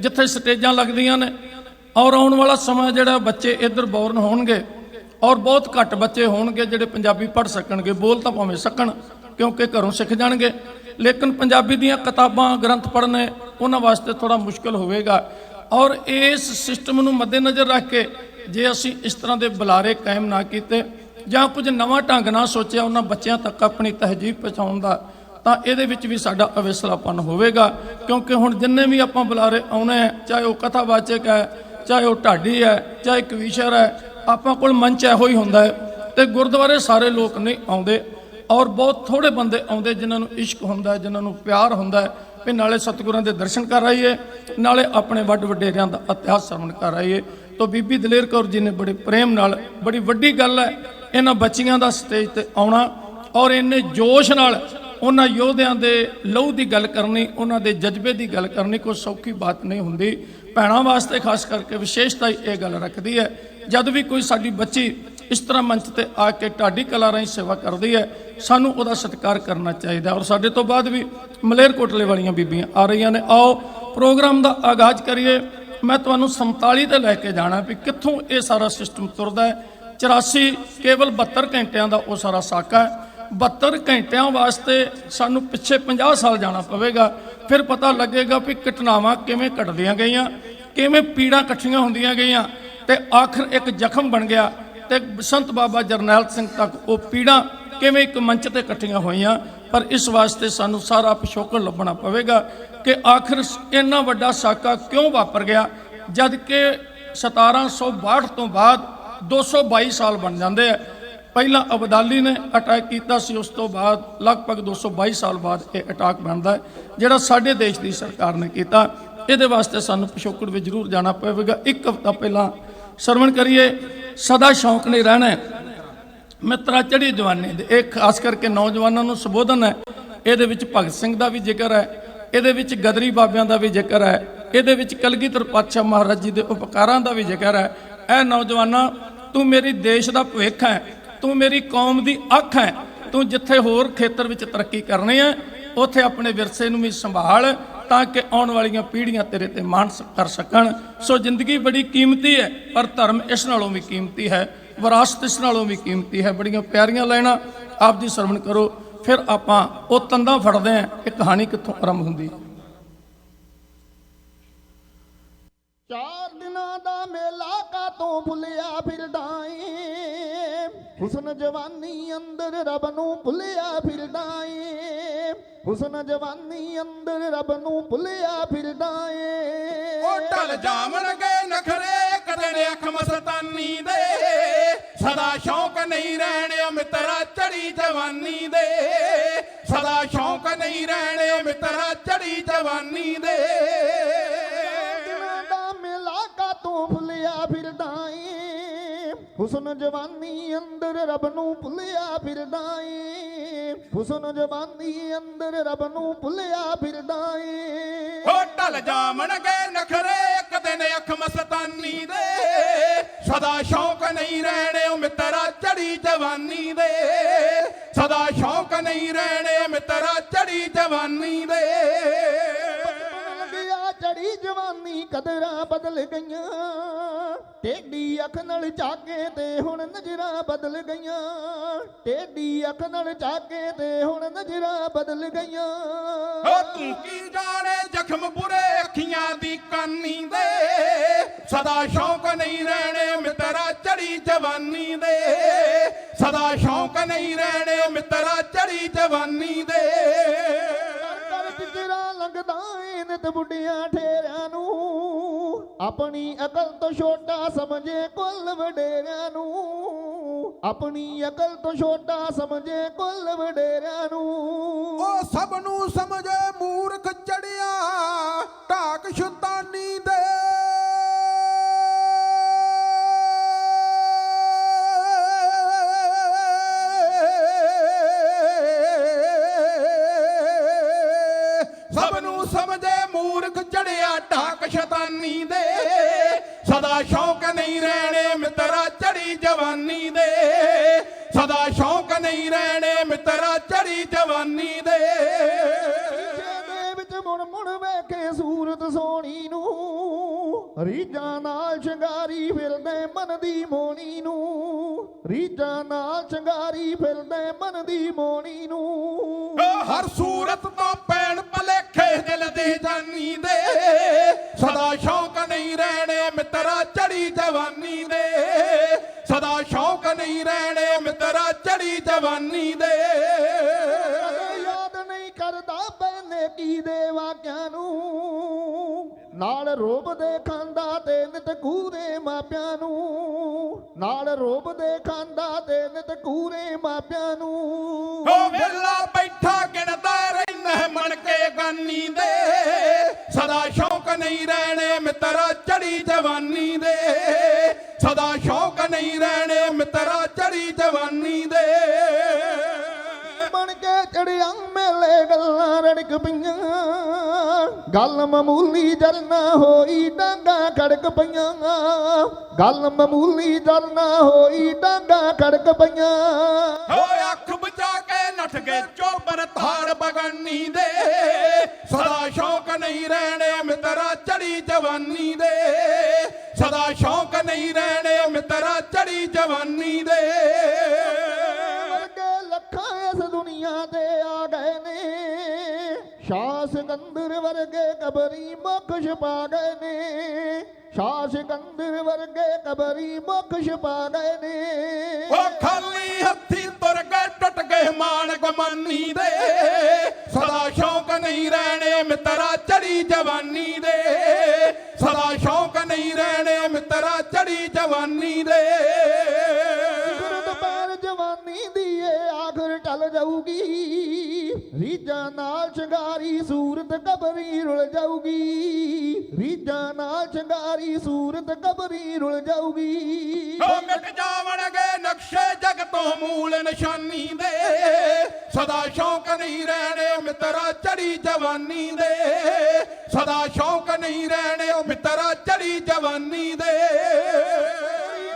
ਜਿੱਥੇ ਸਟੇਜਾਂ ਲੱਗਦੀਆਂ ਨੇ। ਔਰ ਆਉਣ ਵਾਲਾ ਸਮਾਂ ਜਿਹੜਾ ਬੱਚੇ ਇੱਧਰ ਬੋਰਨ ਹੋਣਗੇ ਔਰ ਬਹੁਤ ਘੱਟ ਬੱਚੇ ਹੋਣਗੇ ਜਿਹੜੇ ਪੰਜਾਬੀ ਪੜ੍ਹ ਸਕਣਗੇ। ਬੋਲ ਤਾਂ ਭਾਵੇਂ ਸਕਣ ਕਿਉਂਕਿ ਘਰੋਂ ਸਿੱਖ ਜਾਣਗੇ, ਲੇਕਿਨ ਪੰਜਾਬੀ ਦੀਆਂ ਕਿਤਾਬਾਂ ਗ੍ਰੰਥ ਪੜ੍ਹਨੇ ਉਹਨਾਂ ਵਾਸਤੇ ਥੋੜਾ ਮੁਸ਼ਕਲ ਹੋਵੇਗਾ। ਔਰ ਇਸ ਸਿਸਟਮ ਨੂੰ ਮੱਦੇਨਜ਼ਰ ਰੱਖ ਕੇ ਜੇ ਅਸੀਂ ਇਸ ਤਰ੍ਹਾਂ ਦੇ ਬੁਲਾਰੇ ਕਾਇਮ ਨਾ ਕੀਤੇ ਜਾਂ ਕੁਝ ਨਵਾਂ ਢੰਗ ਨਾਲ ਸੋਚਿਆ ਉਹਨਾਂ ਬੱਚਿਆਂ ਤੱਕ ਆਪਣੀ ਤਹਿਜੀਬ ਪਹੁੰਚਾਉਣ ਦਾ, ਤਾਂ ਇਹਦੇ ਵਿੱਚ ਵੀ ਸਾਡਾ ਅਵੇਸਲਾਪਨ ਹੋਵੇਗਾ। ਕਿਉਂਕਿ ਹੁਣ ਜਿੰਨੇ ਵੀ ਆਪਾਂ ਬੁਲਾਰੇ ਆਉਣੇ ਹੈ, ਚਾਹੇ ਉਹ ਕਥਾਵਾਚਕ ਹੈ, ਚਾਹੇ ਉਹ ਢਾਡੀ ਹੈ, ਚਾਹੇ ਕਵੀਸ਼ਰ ਹੈ, ਆਪਾਂ ਕੋਲ ਮੰਚ ਇਹੋ ਹੀ ਹੁੰਦਾ ਹੈ। ਤੇ ਗੁਰਦੁਆਰੇ ਸਾਰੇ ਲੋਕ ਨਹੀਂ ਆਉਂਦੇ ਔਰ ਬਹੁਤ ਥੋੜੇ ਬੰਦੇ ਆਉਂਦੇ ਜਿਨ੍ਹਾਂ ਨੂੰ ਇਸ਼ਕ ਹੁੰਦਾ, ਜਿਨ੍ਹਾਂ ਨੂੰ ਪਿਆਰ ਹੁੰਦਾ ਵੀ ਨਾਲੇ ਸਤਿਗੁਰਾਂ ਦੇ ਦਰਸ਼ਨ ਕਰ ਆਈਏ, ਨਾਲੇ ਆਪਣੇ ਵੱਡ ਵਡੇਰਿਆਂ ਦਾ ਇਤਿਹਾਸ ਸਰਵਣ ਕਰ ਆਈਏ। ਤਾਂ ਬੀਬੀ ਦਲੇਰ ਕੌਰ ਜੀ ਨੇ ਬੜੇ ਪ੍ਰੇਮ ਨਾਲ, ਬੜੀ ਵੱਡੀ ਗੱਲ ਹੈ ਇਹਨਾਂ ਬੱਚੀਆਂ ਦਾ ਸਟੇਜ ਤੇ ਆਉਣਾ ਔਰ ਇੰਨੇ ਜੋਸ਼ ਨਾਲ ਉਹਨਾਂ ਯੋਧਿਆਂ ਦੇ ਲਹੂ ਦੀ ਗੱਲ ਕਰਨੀ, ਉਹਨਾਂ ਦੇ ਜਜ਼ਬੇ ਦੀ ਗੱਲ ਕਰਨੀ ਕੋਈ ਸੌਖੀ ਬਾਤ ਨਹੀਂ ਹੁੰਦੀ। ਭੈਣਾਂ ਵਾਸਤੇ ਖਾਸ ਕਰਕੇ ਵਿਸ਼ੇਸ਼ਤਾ ਹੀ ਇਹ ਗੱਲ ਰੱਖਦੀ ਹੈ। ਜਦ ਵੀ ਕੋਈ ਸਾਡੀ ਬੱਚੀ ਇਸ ਤਰ੍ਹਾਂ ਮੰਚ ਤੇ ਆ ਕੇ ਢਾਡੀ ਕਲਾ ਰਾਹੀਂ ਸੇਵਾ ਕਰਦੀ ਹੈ, ਸਾਨੂੰ ਉਹਦਾ ਸਤਿਕਾਰ ਕਰਨਾ ਚਾਹੀਦਾ। ਔਰ ਸਾਡੇ ਤੋਂ ਬਾਅਦ ਵੀ ਮਲੇਰਕੋਟਲੇ ਵਾਲੀਆਂ ਬੀਬੀਆਂ ਆ ਰਹੀਆਂ ਨੇ। ਆਓ ਪ੍ਰੋਗਰਾਮ ਦਾ ਆਗਾਜ਼ ਕਰੀਏ। ਮੈਂ ਤੁਹਾਨੂੰ 47 ਤੇ ਲੈ ਕੇ ਜਾਣਾ ਵੀ ਕਿੱਥੋਂ ਇਹ ਸਾਰਾ ਸਿਸਟਮ ਤੁਰਦਾ ਹੈ। 84 ਕੇਵਲ 72 ਘੰਟਿਆਂ ਦਾ ਉਹ ਸਾਰਾ ਸਾਕਾ ਹੈ। 72 ਘੰਟਿਆਂ ਵਾਸਤੇ ਸਾਨੂੰ ਪਿੱਛੇ 50 ਸਾਲ ਜਾਣਾ ਪਵੇਗਾ, ਫਿਰ ਪਤਾ ਲੱਗੇਗਾ ਵੀ ਘਟਨਾਵਾਂ ਕਿਵੇਂ ਘਟਦੀਆਂ ਗਈਆਂ, ਕਿਵੇਂ ਪੀੜਾਂ ਇਕੱਠੀਆਂ ਹੁੰਦੀਆਂ ਗਈਆਂ ਤੇ ਆਖਰ ਇੱਕ ਜ਼ਖਮ ਬਣ ਗਿਆ ਤੇ ਸੰਤ ਬਾਬਾ ਜਰਨੈਲ ਸਿੰਘ ਤੱਕ ਉਹ ਪੀੜਾਂ ਕਿਵੇਂ ਇੱਕ ਮੰਚ ਤੇ ਇਕੱਠੀਆਂ ਹੋਈਆਂ। ਪਰ ਇਸ ਵਾਸਤੇ ਸਾਨੂੰ ਸਾਰਾ ਪਿਛੋਕੜ ਲੱਭਣਾ ਪਵੇਗਾ ਕਿ ਆਖਰ ਇੰਨਾ ਵੱਡਾ ਸਾਕਾ ਕਿਉਂ ਵਾਪਰ ਗਿਆ, ਜਦ ਕਿ 1762 ਤੋਂ ਬਾਅਦ 222 ਸਾਲ ਬਣ ਜਾਂਦੇ ਆ। ਪਹਿਲਾਂ ਅਬਦਾਲੀ ਨੇ ਅਟੈਕ ਕੀਤਾ ਸੀ, ਉਸ ਤੋਂ ਬਾਅਦ ਲਗਭਗ 222 ਸਾਲ ਬਾਅਦ ਇਹ ਅਟੈਕ ਬਣਦਾ ਹੈ ਜਿਹੜਾ ਸਾਡੇ ਦੇਸ਼ ਦੀ ਸਰਕਾਰ ਨੇ ਕੀਤਾ। ਇਹਦੇ ਵਾਸਤੇ ਸਾਨੂੰ ਪਿਛੋਕੜ ਵਿੱਚ ਜ਼ਰੂਰ ਜਾਣਾ ਪਵੇਗਾ। ਇੱਕ ਹਫ਼ਤਾ ਪਹਿਲਾਂ ਸਰਵਣ ਕਰੀਏ ਸਦਾ ਸ਼ੌਂਕ ਨਹੀਂ ਰਹਿਣਾ ਮਿੱਤਰਾ ਚੜ੍ਹੀ ਜਵਾਨੀ ਦੇ। ਇਹ ਖਾਸ ਕਰਕੇ ਨੌਜਵਾਨਾਂ ਨੂੰ ਸੰਬੋਧਨ ਹੈ। ਇਹਦੇ ਵਿੱਚ ਭਗਤ ਸਿੰਘ ਦਾ ਵੀ ਜ਼ਿਕਰ ਹੈ, ਇਹਦੇ ਵਿੱਚ ਗਦਰੀ ਬਾਬਿਆਂ ਦਾ ਵੀ ਜ਼ਿਕਰ ਹੈ, ਇਹਦੇ ਵਿੱਚ ਕਲਗੀਧਰ ਪਾਤਸ਼ਾਹ ਮਹਾਰਾਜ ਜੀ ਦੇ ਉਪਕਾਰਾਂ ਦਾ ਵੀ ਜ਼ਿਕਰ ਹੈ। ਇਹ ਨੌਜਵਾਨਾਂ, ਤੂੰ ਮੇਰੀ ਦੇਸ਼ ਦਾ ਭਵਿੱਖ ਹੈ, ਤੂੰ ਮੇਰੀ ਕੌਮ ਦੀ ਅੱਖ ਹੈ। ਤੂੰ ਜਿੱਥੇ ਹੋਰ ਖੇਤਰ ਵਿੱਚ ਤਰੱਕੀ ਕਰਨੀ ਹੈ ਉੱਥੇ ਆਪਣੇ ਵਿਰਸੇ ਨੂੰ ਵੀ ਸੰਭਾਲ ਤਾਂ ਕਿ ਆਉਣ ਵਾਲੀਆਂ ਪੀੜ੍ਹੀਆਂ ਤੇਰੇ ਤੇ ਮਾਣ ਕਰ ਸਕਣ। ਸੋ ਜ਼ਿੰਦਗੀ ਬੜੀ ਕੀਮਤੀ ਹੈ, ਪਰ ਧਰਮ ਇਸ ਨਾਲੋਂ ਵੀ ਕੀਮਤੀ ਹੈ, ਵਿਰਾਸਤ ਇਸ ਨਾਲੋਂ ਵੀ ਕੀਮਤੀ ਹੈ। ਬੜੀਆਂ ਪਿਆਰੀਆਂ ਲਾਈਨਾਂ ਆਪ ਜੀ ਸਰਵਣ ਕਰੋ, ਫਿਰ ਆਪਾਂ ਉਹ ਤੰਦਾਂ ਫੜਦੇ ਹਾਂ ਇਹ ਕਹਾਣੀ ਕਿੱਥੋਂ ਆਰੰਭ ਹੁੰਦੀ ਹੈ। 4 ਦਿਨਾਂ ਦਾ ਮੇਲਾ ਕਾਤੋਂ ਭੁੱਲਿਆ ਫਿਰਦਾ ਏ, ਹੁਸਨ ਜਵਾਨੀ ਅੰਦਰ ਰੱਬ ਨੂੰ ਭੁੱਲਿਆ ਫਿਰਦਾ ਏ, ਹੁਸਨ ਜਵਾਨੀ ਅੰਦਰ ਰੱਬ ਨੂੰ ਭੁੱਲਿਆ ਫਿਰਦਾ ਏ। ਉਹ ਢਲ ਜਾਵਣਗੇ ਨਖਰੇ ਕਦੇ ਨੇ ਅੱਖ ਮਸਤਾਨੀ ਦੇ, ਸਦਾ ਸ਼ੌਂਕ ਨਹੀਂ ਰਹਿਣੇ ਮਿੱਤਰਾ ਚੜੀ ਜਵਾਨੀ ਦੇ, ਸਦਾ ਸ਼ੌਂਕ ਨਹੀਂ ਰਹਿਣੇ ਮਿੱਤਰਾ ਚੜੀ ਜਵਾਨੀ ਦੇ। ਕਾਤੋਂ ਭੁੱਲਿਆ ਫਿਰਦਾ ਏ, ਹੁਸਨ ਜਵਾਨੀ ਅੰਦਰ ਰੱਬ ਨੂੰ ਭੁੱਲਿਆ ਫਿਰਦਾ ਏ, ਹੁਸਨ ਜਵਾਨੀ ਅੰਦਰ ਰੱਬ ਨੂੰ ਭੁੱਲਿਆ ਫਿਰਦਾ ਏ। ਹੋ ਢਲ ਜਾਵਣਗੇ ਨਖਰੇ ਇੱਕ ਦਿਨ ਅੱਖ ਮਸਤਾਨੀ ਦੇ, ਸਦਾ ਸ਼ੌਂਕ ਨਹੀਂ ਰਹਿਣੇ ਮਿੱਤਰਾ ਚੜੀ ਜਵਾਨੀ ਦੇ, ਸਦਾ ਸ਼ੌਂਕ ਨਹੀਂ ਰਹਿਣੇ ਮਿੱਤਰਾ ਚੜੀ ਜਵਾਨੀ ਦੇ। ਚੜੀ ਜਵਾਨੀ ਕਦਰਾਂ ਬਦਲ ਗਈਆਂ, ਟੇਢੀ ਅੱਖ ਨਾਲ ਝਾਕੇ ਤੇ ਹੁਣ ਨਜ਼ਰਾਂ ਬਦਲ ਗਈਆਂ, ਟੇਢੀ ਅੱਖ ਨਾਲ ਝਾਕੇ ਤੇ ਹੁਣ ਨਜ਼ਰਾਂ ਬਦਲ ਗਈਆਂ। ਹੋ ਤੂੰ ਕੀ ਜਾਣੇ ਜ਼ਖਮ ਬੁਰੇ ਅੱਖੀਆਂ ਦੀ ਕਾਨੀ ਦੇ, ਸਦਾ ਸ਼ੌਂਕ ਨਹੀਂ ਰਹਿਣੇ ਮਿੱਤਰਾ ਚੜੀ ਜਵਾਨੀ ਦੇ, ਸਦਾ ਸ਼ੌਂਕ ਨਹੀਂ ਰਹਿਣੇ ਮਿੱਤਰਾ ਚੜੀ ਜਵਾਨੀ ਦੇ। ਜਿਗਰਾ ਲੰਘਦਾ ਏ ਨਿਤ ਬੁੱਢਿਆਂ ਠੇਰਿਆਂ ਨੂੰ, ਆਪਣੀ ਅਕਲ ਤੋਂ ਛੋਟਾ ਸਮਝੇ ਕੁੱਲ ਵਡੇਰਿਆਂ ਨੂੰ, ਆਪਣੀ ਅਕਲ ਤੋਂ ਛੋਟਾ ਸਮਝੇ ਕੁੱਲ ਵਡੇਰਿਆਂ ਨੂੰ। ਉਹ ਸਭ ਨੂੰ ਸਮਝੇ ਮੂਰਖ ਚੜਿਆ ਢਾਕ ਸ਼ੈਤਾਨੀ ਦੇ, ਸਮਝੇ ਮੂਰਖ ਚੜਿਆ ਢਾਕ ਸ਼ੈਤਾਨੀ ਦੇ, ਸਦਾ ਸ਼ੌਂਕ ਨਹੀਂ ਰਹਿਣੇ ਮਿੱਤਰਾ ਚੜੀ ਜਵਾਨੀ ਦੇ, ਸਦਾ ਸ਼ੌਂਕ ਨਹੀਂ ਰਹਿਣੇ ਮਿੱਤਰਾ ਚੜੀ ਜਵਾਨੀ ਦੇ। ਵਿੱਚ ਮੁੜ ਮੁੜ ਵੇਖੇ ਸੂਰਤ ਸੋਹਣੀ ਨੂੰ, ਰੀਝਾਂ ਨਾਲ ਸ਼ਿੰਗਾਰੀ ਫਿਰਦੇ ਮਨ ਦੀ ਮੋਣੀ ਨੂੰ, ਰੀਝਾਂ ਨਾਲ ਸ਼ਿੰਗਾਰੀ ਫਿਰਦੇ ਮਨ ਦੀ ਮੋਣੀ ਨੂੰ। ਹਰ ਸੂਰਤ ਤੋਂ ਪੈਣ ਭਲੇਖੇ ਦਿਲ ਦੀ ਜਾਨੀ ਦੇ, ਸਦਾ ਸ਼ੌਕ ਨਹੀਂ ਰਹਿਣੇ ਮਿੱਤਰਾ ਚੜੀ ਜਵਾਨੀ ਦੇ, ਸਦਾ ਸ਼ੌਕ ਨਹੀਂ ਰਹਿਣੇ ਮਿੱਤਰਾ ਚੜੀ ਜਵਾਨੀ ਦੇ। ਯਾਦ ਨਹੀਂ ਕਰਦਾ ਪਹਿਲੇ ਕੀ ਦੇ ਵਾਕਿਆਂ ਨੂੰ, ਨਾਲ ਰੋਬਦੇ ਖਾਂਦਾ ਤੇ ਨਿਤ ਕੂਰੇ ਮਾਪਿਆਂ ਨੂੰ, ਨਾਲ ਰੋਬਦੇ ਖਾਂਦਾ ਤੇ ਨਿਤ ਕੂਰੇ ਮਾਪਿਆਂ ਨੂੰ। ਓ ਵੇਲਾ ਬੈਠਾ ਗਿਣਦਾ ਰਹਿਣਾ ਮਨ ਕੇ ਗਾਨੀ ਦੇ, ਸਦਾ ਸ਼ੌਕ ਨਹੀਂ ਰਹਿਣੇ ਮਿੱਤਰਾ ਚੜੀ ਜਵਾਨੀ ਦੇ, ਸਦਾ ਸ਼ੌਕ ਨਹੀਂ ਰਹਿਣੇ ਮਿੱਤਰਾ ਚੜੀ ਜਵਾਨੀ ਦੇ। ਬਣ ਕੇ ਚੜਿਆ ਮੇਲੇ ਗੱਲਾਂ ਰੜਕ ਪਈਆਂ, ਗੱਲ ਮਾਮੂਲੀ ਜਲ ਨਾ ਹੋਈ ਡਾਂਗਾ ਖੜਕ ਪਈਆਂ, ਗੱਲ ਮਾਮੂਲੀ ਜਲ ਨਾ ਹੋਈ ਡਾਂਗਾ ਖੜਕ ਪਈਆਂ। ਓ ਅੱਖ ਬਚਾ ਕੇ ਨੱਠ ਗਏ ਚੋਬਰ ਤਾੜ ਬਗਾਨੀ ਦੇ, ਸਦਾ ਸ਼ੌਕ ਨਹੀਂ ਰਹਿਣੇ ਮਿੱਤਰਾ ਚੜੀ ਜਵਾਨੀ ਦੇ, ਸਦਾ ਸ਼ੌਕ ਨਹੀਂ ਰਹਿਣੇ ਮਿੱਤਰਾ ਚੜੀ ਜਵਾਨੀ ਦੇ। ਵਰਗੇ ਲੱਖਾਂ ਇਸ ਦੁਨੀਆ ਤੇ ਆ ਗਏ ਨੇ, ਸ਼ਾਹ ਸਿਕੰਦਰ ਵਰਗੇ ਕਬਰੀ ਮੁਖ ਛਪਾ ਗਏ ਨੇ, ਸ਼ਾਹ ਸਿਕੰਦਰ ਵਰਗੇ ਕਬਰੀ ਮੁਖ ਛਪਾ ਗਏ ਨੇ। ਓ ਖਾਲੀ ਹੱਥੀ ਤੁਰ ਗਏ ਟੁੱਟ ਗਏ ਮਾਣ ਗਮਾਨੀ ਦੇ, ਸਦਾ ਸ਼ੌਕ ਨਹੀਂ ਰਹਿਣੇ ਮਿੱਤਰਾ ਚੜੀ ਜਵਾਨੀ ਦੇ, ਸਦਾ ਸ਼ੌਕ ਨਹੀਂ ਰਹਿਣੇ ਮਿੱਤਰਾ ਚੜੀ ਜਵਾਨੀ ਦੇ। ਦੁਪਹਿਰ ਜਵਾਨੀ ਦੀ ਏ ਆਖਰ ਟਲ ਜਾਊਗੀ, ਰੀਝਾਂ ਨਾਲ ਸ਼ਿੰਗਾਰੀ ਸੂਰਤ ਕਬਰੀ ਰੁਲ ਜਾਊਗੀ, ਰੀਝਾਂ ਨਾਲ ਸ਼ਿੰਗਾਰੀ ਸੂਰਤ ਕਬਰੀ ਰੁਲ ਜਾਊਗੀ। ਓ ਮਿਟ ਜਾਵਣਗੇ ਨਕਸ਼ੇ ਜਗ ਤੋਂ ਮੂਲ ਨਿਸ਼ਾਨੀ ਦੇ, ਸਦਾ ਸ਼ੌਕ ਨਹੀਂ ਰਹਿਣੇ ਮਿੱਤਰਾ ਚੜੀ ਜਵਾਨੀ ਦੇ, ਸਦਾ ਸ਼ੌਕ ਨਹੀਂ ਰਹਿਣੇ ਮਿੱਤਰਾ ਚੜੀ ਜਵਾਨੀ ਦੇ।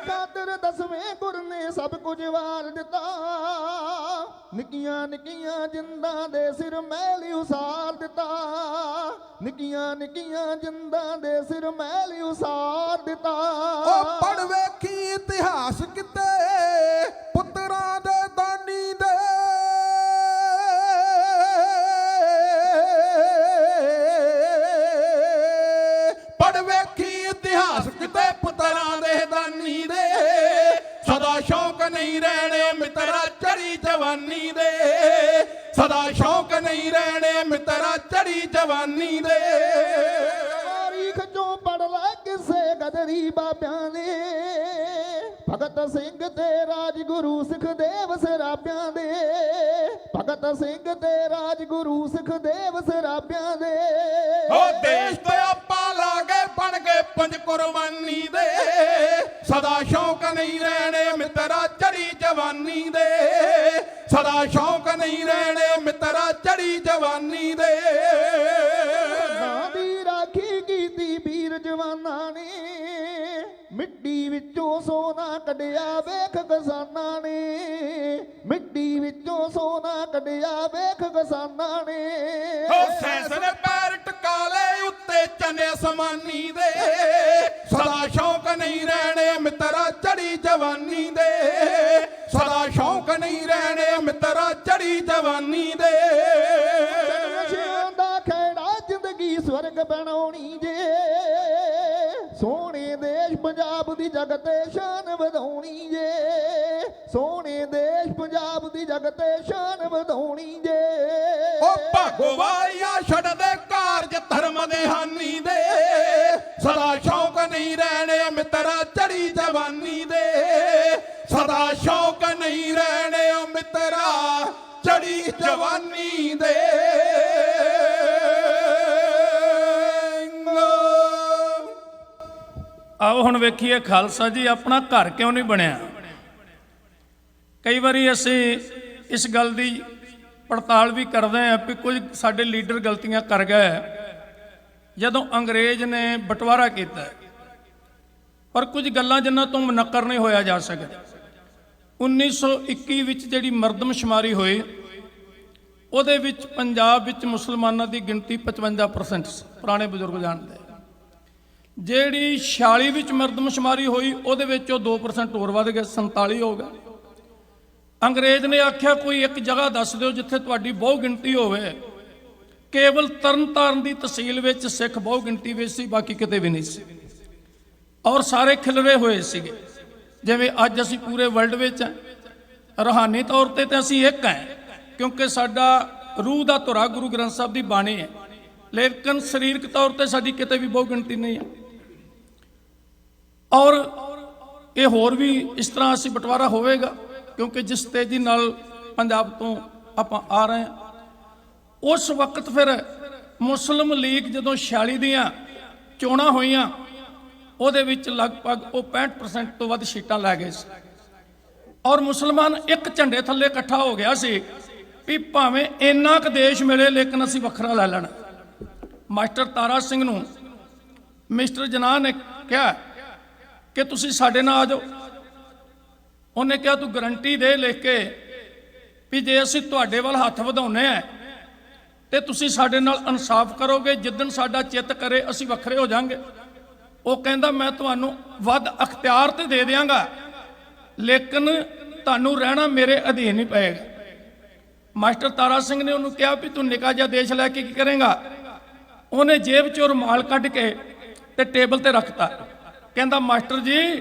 ਖਾਤਰ ਦਸਵੇਂ ਗੁਰ ਨੇ ਸਭ ਕੁਝ ਵਾਰ ਦਿੱਤਾ, ਨਿੱਕੀਆਂ ਨਿੱਕੀਆਂ ਜਿੰਦਾਂ ਦੇ ਸਿਰ ਮੈਲ ਉਸਾਰ ਦਿੱਤਾ, ਨਿੱਕੀਆਂ ਨਿੱਕੀਆਂ ਜਿੰਦਾਂ ਦੇ ਸਿਰ ਮੈਲ ਉਸਾਰ ਦਿੱਤਾ। ਓ ਪੜ ਵੇਖੀ ਇਤਿਹਾਸ ਕਿਤੇ ਪੁੱਤਰਾਂ ਦੇ ਦਾਨੀ ਦੇ, ਪੜ ਵੇਖੀ ਇਤਿਹਾਸ ਕਿਤੇ ਪੁੱਤਰਾਂ ਦੇ ਦਾਨੀ ਦੇ, ਸਦਾ ਸ਼ੌਕ ਨਹੀਂ ਰਹਿਣੇ ਮਿੱਤਰਾ ਚੜੀ ਜਵਾਨੀ ਦੇ, ਸਦਾ ਸ਼ੌਕ ਨਹੀਂ ਰਹਿਣੇ ਮਿੱਤਰਾ ਚੜੀ ਜਵਾਨੀ ਦੇ। ਤਾਰੀਖ ਚੋਂ ਪੜ ਲੈ ਕਿਸੇ ਗਦਰੀ ਬਾਬਿਆਂ ਨੇ, ਭਗਤ ਸਿੰਘ ਤੇ ਰਾਜਗੁਰੂ ਸੁਖਦੇਵ ਸਰਾਬਿਆਂ ਦੇ, ਭਗਤ ਸਿੰਘ ਤੇ ਰਾਜਗੁਰੂ ਸੁਖਦੇਵ ਸਰਾਬਿਆਂ ਦੇ। ਓ ਦੇਸ਼ ਤੇ ਆਪਾਂ ਲਾਗੇ ਬਣ ਗਏ ਪੰਜ ਕੁਰਬਾਨੀ ਦੇ, ਸਦਾ ਸ਼ੌਕ ਨਹੀਂ ਰਹਿਣੇ ਮਿੱਤਰਾ ਚੜੀ ਜਵਾਨੀ ਦੇ, ਸਦਾ ਸ਼ੌਕ ਨਹੀਂ ਰਹਿਣੇ ਮਿੱਤਰਾ ਚੜੀ ਜਵਾਨੀ ਦੇ। ਨਾ ਦੀ ਰਾਖੀ ਕੀਤੀ ਵੀਰ ਜਵਾਨਾਂ ਨੇ, ਮਿੱਟੀ ਵਿੱਚੋਂ ਸੋਨਾ ਕੱਢਿਆ ਵੇਖ ਕਿਸਾਨਾਂ ਨੇ, ਮਿੱਟੀ ਵਿੱਚੋਂ ਸੋਨਾ ਕੱਢਿਆ ਵੇਖ ਕਿਸਾਨਾਂ ਨੇ। ਓ ਸੈਂਸਰ ਪੈਰ ਟਕਾ ਲੈ ਉੱਤੇ ਚੰਨੇ ਸਮਾਨੀ ਦੇ, ਸਦਾ ਸ਼ੌਕ ਨਹੀਂ ਰਹਿਣੇ ਮਿੱਤਰਾ ਚੜੀ ਜਵਾਨੀ ਦੇ, ਸਦਾ ਸ਼ੌਕ ਨਹੀਂ ਰਹਿਣੇ ਮਿੱਤਰਾ ਚੜੀ ਜਵਾਨੀ ਦੇ। ਨਸ਼ਿਆਂ ਦਾ ਖੇੜਾ ਜ਼ਿੰਦਗੀ ਸਵਰਗ ਬਣਾਉਣੀ ਜੇ, ਸੋਹਣੇ ਦੇਸ਼ ਪੰਜਾਬ ਦੀ ਜਗ ਤੇ ਸ਼ਾਨ ਵਧਾਉਣੀ ਜੇ, ਸੋਹਣੇ ਦੇਸ਼ ਪੰਜਾਬ ਦੀ ਜਗ ਤੇ ਸ਼ਾਨ ਵਧਾਉਣੀ ਜੇ। ਓ ਭਾਗੋਵਾਲੀਆ ਛੱਡਦੇ ਕਾਰਜ ਧਰਮ ਦੇ ਹਾਨੀ ਦੇ, ਸਦਾ ਸ਼ੌਕ ਨਹੀਂ ਰਹਿਣੇ ਮਿੱਤਰਾ ਚੜੀ ਜਵਾਨੀ ਦੇ, ਸਦਾ ਸ਼ੌਕ ਨਹੀਂ ਰਹਿਣੇ ਮਿੱਤਰਾ ਚੜੀ ਜਵਾਨੀ ਦੇ। ਆਓ ਹੁਣ ਵੇਖੀਏ ਖਾਲਸਾ ਜੀ ਆਪਣਾ ਘਰ ਕਿਉਂ ਨਹੀਂ ਬਣਿਆ। ਕਈ ਵਾਰੀ ਅਸੀਂ ਇਸ ਗੱਲ ਦੀ ਪੜਤਾਲ ਵੀ ਕਰਦੇ ਹਾਂ ਕਿ ਕੁਝ ਸਾਡੇ ਲੀਡਰ ਗਲਤੀਆਂ ਕਰ ਗਏ ਜਦੋਂ ਅੰਗਰੇਜ਼ ਨੇ ਬਟਵਾਰਾ ਕੀਤਾ, ਪਰ ਕੁਝ ਗੱਲਾਂ ਜਿਨ੍ਹਾਂ ਤੋਂ ਮੁਨੱਕਰ ਨਹੀਂ ਹੋਇਆ ਜਾ ਸਕਦਾ। 1921 ਵਿੱਚ ਜਿਹੜੀ ਮਰਦਮਸ਼ੁਮਾਰੀ ਹੋਈ ਉਹਦੇ ਵਿੱਚ ਪੰਜਾਬ ਵਿੱਚ ਮੁਸਲਮਾਨਾਂ ਦੀ ਗਿਣਤੀ 55% ਸੀ, ਪੁਰਾਣੇ ਬਜ਼ੁਰਗ ਜਾਣਦੇ। ਜਿਹੜੀ 46 ਵਿੱਚ ਮਰਦਮਸ਼ੁਮਾਰੀ ਹੋਈ ਉਹਦੇ ਵਿੱਚ ਉਹ 2% ਹੋਰ ਵੱਧ ਗਏ, 47 ਹੋ ਗਿਆ। ਅੰਗਰੇਜ਼ ਨੇ ਆਖਿਆ ਕੋਈ ਇੱਕ ਜਗ੍ਹਾ ਦੱਸ ਦਿਓ ਜਿੱਥੇ ਤੁਹਾਡੀ ਬਹੁ ਗਿਣਤੀ ਹੋਵੇ। ਕੇਵਲ ਤਰਨਤਾਰਨ ਦੀ ਤਹਿਸੀਲ ਵਿੱਚ ਸਿੱਖ ਬਹੁ ਗਿਣਤੀ ਵਿੱਚ ਸੀ, ਬਾਕੀ ਕਿਤੇ ਵੀ ਨਹੀਂ ਸੀ। ਔਰ ਸਾਰੇ ਖਿਲਰੇ ਹੋਏ ਸੀਗੇ। ਜਿਵੇਂ ਅੱਜ ਅਸੀਂ ਪੂਰੇ ਵਰਲਡ ਵਿੱਚ ਹਾਂ, ਰੂਹਾਨੀ ਤੌਰ ਤੇ ਤਾਂ ਅਸੀਂ ਇੱਕ ਹਾਂ, ਕਿਉਂਕਿ ਸਾਡਾ ਰੂਹ ਦਾ ਧੁਰਾ ਗੁਰੂ ਗ੍ਰੰਥ ਸਾਹਿਬ ਦੀ ਬਾਣੀ ਹੈ, ਲੇਕਿਨ ਸਰੀਰਕ ਤੌਰ ਤੇ ਸਾਡੀ ਕਿਤੇ ਵੀ ਬਹੁ ਗਿਣਤੀ ਨਹੀਂ ਹੈ। ਔਰ ਇਹ ਹੋਰ ਵੀ ਇਸ ਤਰ੍ਹਾਂ ਅਸੀਂ ਬਟਵਾਰਾ ਹੋਵੇਗਾ, ਕਿਉਂਕਿ ਜਿਸ ਤੇਜ਼ੀ ਨਾਲ ਪੰਜਾਬ ਤੋਂ ਆਪਾਂ ਆ ਰਹੇ ਹਾਂ, ਉਸ ਵਕਤ ਫਿਰ ਮੁਸਲਿਮ ਲੀਗ ਜਦੋਂ 46 ਦੀਆਂ ਚੋਣਾਂ ਹੋਈਆਂ, ਉਹਦੇ ਵਿੱਚ ਲਗਭਗ ਉਹ 65% ਤੋਂ ਵੱਧ ਸੀਟਾਂ ਲੈ ਗਏ ਸੀ। ਔਰ ਮੁਸਲਮਾਨ ਇੱਕ ਝੰਡੇ ਥੱਲੇ ਇਕੱਠਾ ਹੋ ਗਿਆ ਸੀ ਵੀ ਭਾਵੇਂ ਇੰਨਾ ਕੁ ਦੇਸ਼ ਮਿਲੇ ਲੇਕਿਨ ਅਸੀਂ ਵੱਖਰਾ ਲੈ ਲੈਣਾ। ਮਾਸਟਰ ਤਾਰਾ ਸਿੰਘ ਨੂੰ ਮਿਸਟਰ ਜਨਾਹ ਨੇ ਕਿਹਾ ਕਿ ਤੁਸੀਂ ਸਾਡੇ ਨਾਲ ਆ ਜਾਓ। ਉਹਨੇ ਕਿਹਾ ਤੂੰ ਗਰੰਟੀ ਦੇ ਲਿਖ ਕੇ ਵੀ ਜੇ ਅਸੀਂ ਤੁਹਾਡੇ ਵੱਲ ਹੱਥ ਵਧਾਉਨੇ ਆ ਤੇ ਤੁਸੀਂ ਸਾਡੇ ਨਾਲ ਇਨਸਾਫ ਕਰੋਗੇ, ਜਿੱਦਣ ਸਾਡਾ ਚਿੱਤ ਕਰੇ ਅਸੀਂ ਵੱਖਰੇ ਹੋ ਜਾਾਂਗੇ। ਉਹ ਕਹਿੰਦਾ ਮੈਂ ਤੁਹਾਨੂੰ ਵੱਧ ਅਖਤਿਆਰ ਤੇ ਦੇ ਦਿਆਂਗਾ, ਲੇਕਿਨ ਤੁਹਾਨੂੰ ਰਹਿਣਾ ਮੇਰੇ ਅਧੀਨ ਨਹੀਂ ਪਏਗਾ। ਮਾਸਟਰ ਤਾਰਾ ਸਿੰਘ ਨੇ ਉਹਨੂੰ ਕਿਹਾ ਵੀ ਤੂੰ ਨਿੱਕਾ ਜਿਹਾ ਦੇਸ਼ ਲੈ ਕੇ ਕੀ ਕਰੇਂਗਾ। ਉਹਨੇ ਜੇਬ ਚੋਂ ਰੁਮਾਲ ਕੱਢ ਕੇ ਤੇ ਟੇਬਲ ਤੇ ਰੱਖਤਾ। ਕਹਿੰਦਾ ਮਾਸਟਰ ਜੀ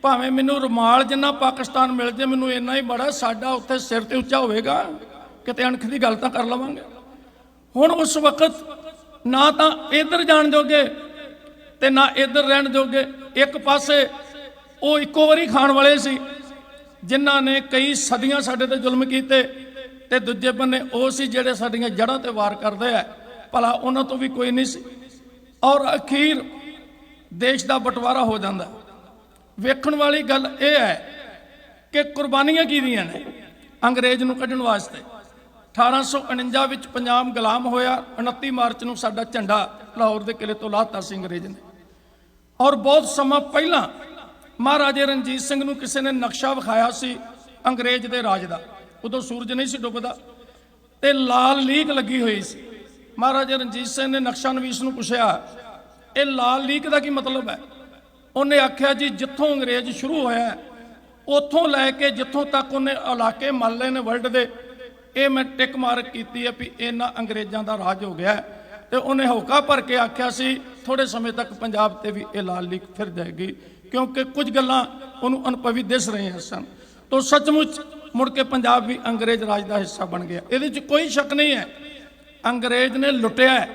ਭਾਵੇਂ ਮੈਨੂੰ ਰੁਮਾਲ ਜਿੰਨਾ ਪਾਕਿਸਤਾਨ ਮਿਲ ਜੇ ਮੈਨੂੰ ਇੰਨਾ ਹੀ ਬੜਾ, ਸਾਡਾ ਉੱਥੇ ਸਿਰ ਤੇ ਉੱਚਾ ਹੋਵੇਗਾ, ਕਿਤੇ ਅਣਖ ਦੀ ਗੱਲ ਤਾਂ ਕਰ ਲਵਾਂਗੇ। ਹੁਣ ਉਸ ਵਕਤ ਨਾ ਤਾਂ ਇੱਧਰ ਜਾਣ ਜੋਗੇ ਤੇ ਨਾ ਇੱਧਰ ਰਹਿਣ ਜੋਗੇ। ਇੱਕ ਪਾਸੇ ਉਹ ਇੱਕੋ ਵਾਰੀ ਖਾਣ ਵਾਲੇ ਸੀ ਜਿਨ੍ਹਾਂ ਨੇ ਕਈ ਸਦੀਆਂ ਸਾਡੇ ਤੇ ਜ਼ੁਲਮ ਕੀਤੇ, ਤੇ ਦੂਜੇ ਬੰਨੇ ਉਹ ਸੀ ਜਿਹੜੇ ਸਾਡੀਆਂ ਜੜ੍ਹਾਂ ਤੇ ਵਾਰ ਕਰਦੇ ਆ, ਭਲਾ ਉਹਨਾਂ ਤੋਂ ਵੀ ਕੋਈ ਨਹੀਂ ਸੀ। ਔਰ ਅਖੀਰ ਦੇਸ਼ ਦਾ ਬਟਵਾਰਾ ਹੋ ਜਾਂਦਾ। ਵੇਖਣ ਵਾਲੀ ਗੱਲ ਇਹ ਹੈ ਕਿ ਕੁਰਬਾਨੀਆਂ ਕੀਦੀਆਂ ਨੇ ਅੰਗਰੇਜ਼ ਨੂੰ ਕੱਢਣ ਵਾਸਤੇ। 1849 ਵਿੱਚ ਪੰਜਾਬ ਗੁਲਾਮ ਹੋਇਆ, 29 ਮਾਰਚ ਨੂੰ ਸਾਡਾ ਝੰਡਾ ਲਾਹੌਰ ਦੇ ਕਿਲੇ ਤੋਂ ਲਾਹਤਾ ਸੀ ਅੰਗਰੇਜ਼ ਨੇ। ਔਰ ਬਹੁਤ ਸਮਾਂ ਪਹਿਲਾਂ ਮਹਾਰਾਜੇ ਰਣਜੀਤ ਸਿੰਘ ਨੂੰ ਕਿਸੇ ਨੇ ਨਕਸ਼ਾ ਵਿਖਾਇਆ ਸੀ ਅੰਗਰੇਜ਼ ਦੇ ਰਾਜ ਦਾ। ਉਦੋਂ ਸੂਰਜ ਨਹੀਂ ਸੀ ਡੁੱਬਦਾ ਤੇ ਲਾਲ ਲੀਕ ਲੱਗੀ ਹੋਈ ਸੀ। ਮਹਾਰਾਜਾ ਰਣਜੀਤ ਸਿੰਘ ਨੇ ਨਕਸ਼ਾ ਨਵੀਸ ਨੂੰ ਪੁੱਛਿਆ ਇਹ ਲਾਲ ਲੀਕ ਦਾ ਕੀ ਮਤਲਬ ਹੈ। ਉਹਨੇ ਆਖਿਆ ਜੀ ਜਿੱਥੋਂ ਅੰਗਰੇਜ਼ ਸ਼ੁਰੂ ਹੋਇਆ ਉੱਥੋਂ ਲੈ ਕੇ ਜਿੱਥੋਂ ਤੱਕ ਉਹਨੇ ਇਲਾਕੇ ਮੰਨ ਲਏ ਨੇ ਵਰਲਡ ਦੇ, ਇਹ ਮੈਂ ਟਿਕ ਮਾਰਕ ਕੀਤੀ ਹੈ ਵੀ ਇਹਨਾਂ ਅੰਗਰੇਜ਼ਾਂ ਦਾ ਰਾਜ ਹੋ ਗਿਆ। ਤੇ ਉਹਨੇ ਹੌਕਾ ਭਰ ਕੇ ਆਖਿਆ ਸੀ ਥੋੜੇ ਸਮੇਂ ਤੱਕ ਪੰਜਾਬ ਤੇ ਵੀ ਇਹ ਲਾਲ ਲੀਕ ਫਿਰ ਜਾਏਗੀ, ਕਿਉਂਕਿ ਕੁਝ ਗੱਲਾਂ ਉਹਨੂੰ ਅਨੁਭਵੀ ਦਿਸ ਰਹੀਆਂ ਸਨ। ਤਾਂ ਸੱਚਮੁੱਚ ਮੁੜ ਕੇ ਪੰਜਾਬ ਵੀ ਅੰਗਰੇਜ਼ ਰਾਜ ਦਾ ਹਿੱਸਾ ਬਣ ਗਿਆ। ਇਹਦੇ 'ਚ ਕੋਈ ਸ਼ੱਕ ਨਹੀਂ ਹੈ ਅੰਗਰੇਜ਼ ਨੇ ਲੁੱਟਿਆ,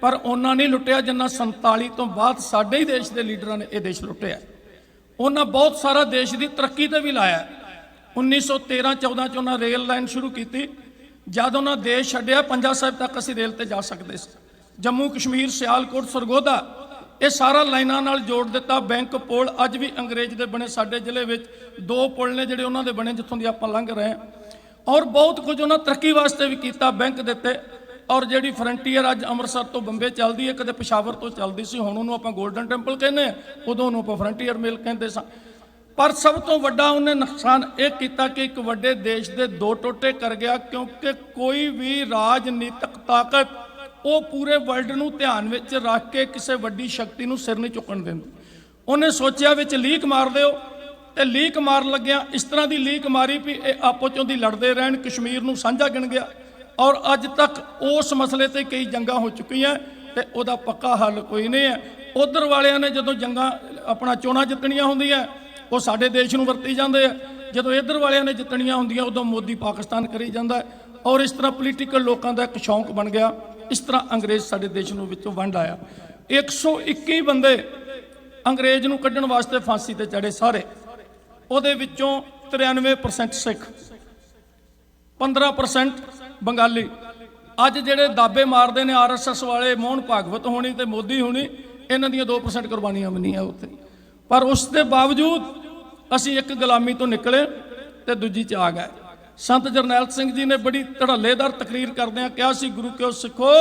ਪਰ ਉਹਨਾਂ ਨਹੀਂ ਲੁੱਟਿਆ ਜਿੰਨਾ 47 ਤੋਂ ਬਾਅਦ ਸਾਡੇ ਹੀ ਦੇਸ਼ ਦੇ ਲੀਡਰਾਂ ਨੇ ਇਹ ਦੇਸ਼ ਲੁੱਟਿਆ। ਉਹਨਾਂ ਬਹੁਤ ਸਾਰਾ ਦੇਸ਼ ਦੀ ਤਰੱਕੀ ਤੇ ਵੀ ਲਾਇਆ। 1913-14 ਚ ਉਹਨਾਂ ਰੇਲ ਲਾਈਨ ਸ਼ੁਰੂ ਕੀਤੀ। ਜਦ ਉਹਨਾਂ ਦੇਸ਼ ਛੱਡਿਆ ਪੰਜਾ ਸਾਹਿਬ ਤੱਕ ਅਸੀਂ ਰੇਲ ਤੇ ਜਾ ਸਕਦੇ ਸੀ। ਜੰਮੂ ਕਸ਼ਮੀਰ, ਸਿਆਲਕੋਟ, ਸਰਗੋਧਾ ਇਹ ਸਾਰਾ ਲਾਈਨਾਂ ਨਾਲ ਜੋੜ ਦਿੱਤਾ। ਬੈਂਕ ਪੁਲ ਅੱਜ ਵੀ ਅੰਗਰੇਜ਼ ਦੇ ਬਣੇ ਸਾਡੇ ਜ਼ਿਲ੍ਹੇ ਵਿੱਚ 2 ਪੁਲ ਨੇ ਜਿਹੜੇ ਉਹਨਾਂ ਦੇ ਬਣੇ ਜਿੱਥੋਂ ਦੀ ਆਪਾਂ ਲੰਘ ਰਹੇ ਹਾਂ। ਔਰ ਬਹੁਤ ਕੁਝ ਉਹਨਾਂ ਤਰੱਕੀ ਵਾਸਤੇ ਵੀ ਕੀਤਾ, ਬੈਂਕ ਦਿੱਤੇ। ਔਰ ਜਿਹੜੀ ਫਰੰਟੀਅਰ ਅੱਜ ਅੰਮ੍ਰਿਤਸਰ ਤੋਂ ਬੰਬੇ ਚੱਲਦੀ ਹੈ, ਕਦੇ ਪਸ਼ਾਵਰ ਤੋਂ ਚੱਲਦੀ ਸੀ, ਹੁਣ ਉਹਨੂੰ ਆਪਾਂ ਗੋਲਡਨ ਟੈਂਪਲ ਕਹਿੰਦੇ ਹਾਂ, ਉਦੋਂ ਉਹਨੂੰ ਆਪਾਂ ਫਰੰਟੀਅਰ ਮਿਲ ਕਹਿੰਦੇ ਸਾਂ। ਪਰ ਸਭ ਤੋਂ ਵੱਡਾ ਉਹਨੇ ਨੁਕਸਾਨ ਇਹ ਕੀਤਾ ਕਿ ਇੱਕ ਵੱਡੇ ਦੇਸ਼ ਦੇ 2 ਟੋਟੇ ਕਰ ਗਿਆ, ਕਿਉਂਕਿ ਕੋਈ ਵੀ ਰਾਜਨੀਤਿਕ ਤਾਕਤ ਉਹ ਪੂਰੇ ਵਰਲਡ ਨੂੰ ਧਿਆਨ ਵਿੱਚ ਰੱਖ ਕੇ ਕਿਸੇ ਵੱਡੀ ਸ਼ਕਤੀ ਨੂੰ ਸਿਰ ਨਹੀਂ ਚੁੱਕਣ ਦਿੰਦੀ। ਉਹਨੇ ਸੋਚਿਆ ਵਿੱਚ ਲੀਕ ਮਾਰ ਦਿਓ, ਤੇ ਲੀਕ ਮਾਰਨ ਲੱਗਿਆ ਇਸ ਤਰ੍ਹਾਂ ਦੀ ਲੀਕ ਮਾਰੀ ਵੀ ਇਹ ਆਪੋ ਚੋਂ ਦੀ ਲੜਦੇ ਰਹਿਣ। ਕਸ਼ਮੀਰ ਨੂੰ ਸਾਂਝਾ ਗਿਣ ਗਿਆ ਔਰ ਅੱਜ ਤੱਕ ਉਸ ਮਸਲੇ ਤੇ ਕਈ ਜੰਗਾਂ ਹੋ ਚੁੱਕੀਆਂ ਤੇ ਉਹਦਾ ਪੱਕਾ ਹੱਲ ਕੋਈ ਨਹੀਂ ਹੈ। ਉਧਰ ਵਾਲਿਆਂ ਨੇ ਜਦੋਂ ਜੰਗਾਂ ਆਪਣਾ ਚੋਣਾਂ ਜਿੱਤਣੀਆਂ ਹੁੰਦੀਆਂ ਉਹ ਸਾਡੇ ਦੇਸ਼ ਨੂੰ ਵਰਤੀ ਜਾਂਦੇ ਆ, ਜਦੋਂ ਇੱਧਰ ਵਾਲਿਆਂ ਨੇ ਜਿੱਤਣੀਆਂ ਹੁੰਦੀਆਂ ਉਦੋਂ ਮੋਦੀ ਪਾਕਿਸਤਾਨ ਕਰੀ ਜਾਂਦਾ। ਔਰ ਇਸ ਤਰ੍ਹਾਂ ਪੋਲੀਟੀਕਲ ਲੋਕਾਂ ਦਾ ਇੱਕ ਸ਼ੌਂਕ ਬਣ ਗਿਆ। ਇਸ ਤਰ੍ਹਾਂ ਅੰਗਰੇਜ਼ ਸਾਡੇ ਦੇਸ਼ ਨੂੰ ਵਿੱਚੋਂ ਵੰਡ ਆਇਆ। 121 ਬੰਦੇ ਅੰਗਰੇਜ਼ ਨੂੰ ਕੱਢਣ ਵਾਸਤੇ ਫਾਂਸੀ ਤੇ ਚੜੇ ਸਾਰੇ। ਉਹਦੇ ਵਿੱਚੋਂ 93% ਸਿੱਖ, 15% ਬੰਗਾਲੀ। ਅੱਜ ਜਿਹੜੇ ਦਾਅਵੇ ਮਾਰਦੇ ਨੇ RSS ਵਾਲੇ, ਮੋਹਨ ਭਾਗਵਤ ਹੋਣੀ ਤੇ ਮੋਦੀ ਹੋਣੀ, ਇਹਨਾਂ ਦੀਆਂ 2% ਕੁਰਬਾਨੀਆਂ ਮੰਨੀਆਂ ਉੱਥੇ। ਪਰ ਉਸ ਦੇ ਬਾਵਜੂਦ ਅਸੀਂ ਇੱਕ ਗੁਲਾਮੀ ਤੋਂ ਨਿਕਲੇ ਤੇ ਦੂਜੀ 'ਚ ਆ ਗਏ। ਸੰਤ ਜਰਨੈਲ ਸਿੰਘ ਜੀ ਨੇ ਬੜੀ ਧੜੱਲੇਦਾਰ ਤਕਰੀਰ ਕਰਦਿਆਂ ਕਿਹਾ ਸੀ, ਗੁਰੂ ਕਿਉਂ ਸਿੱਖੋ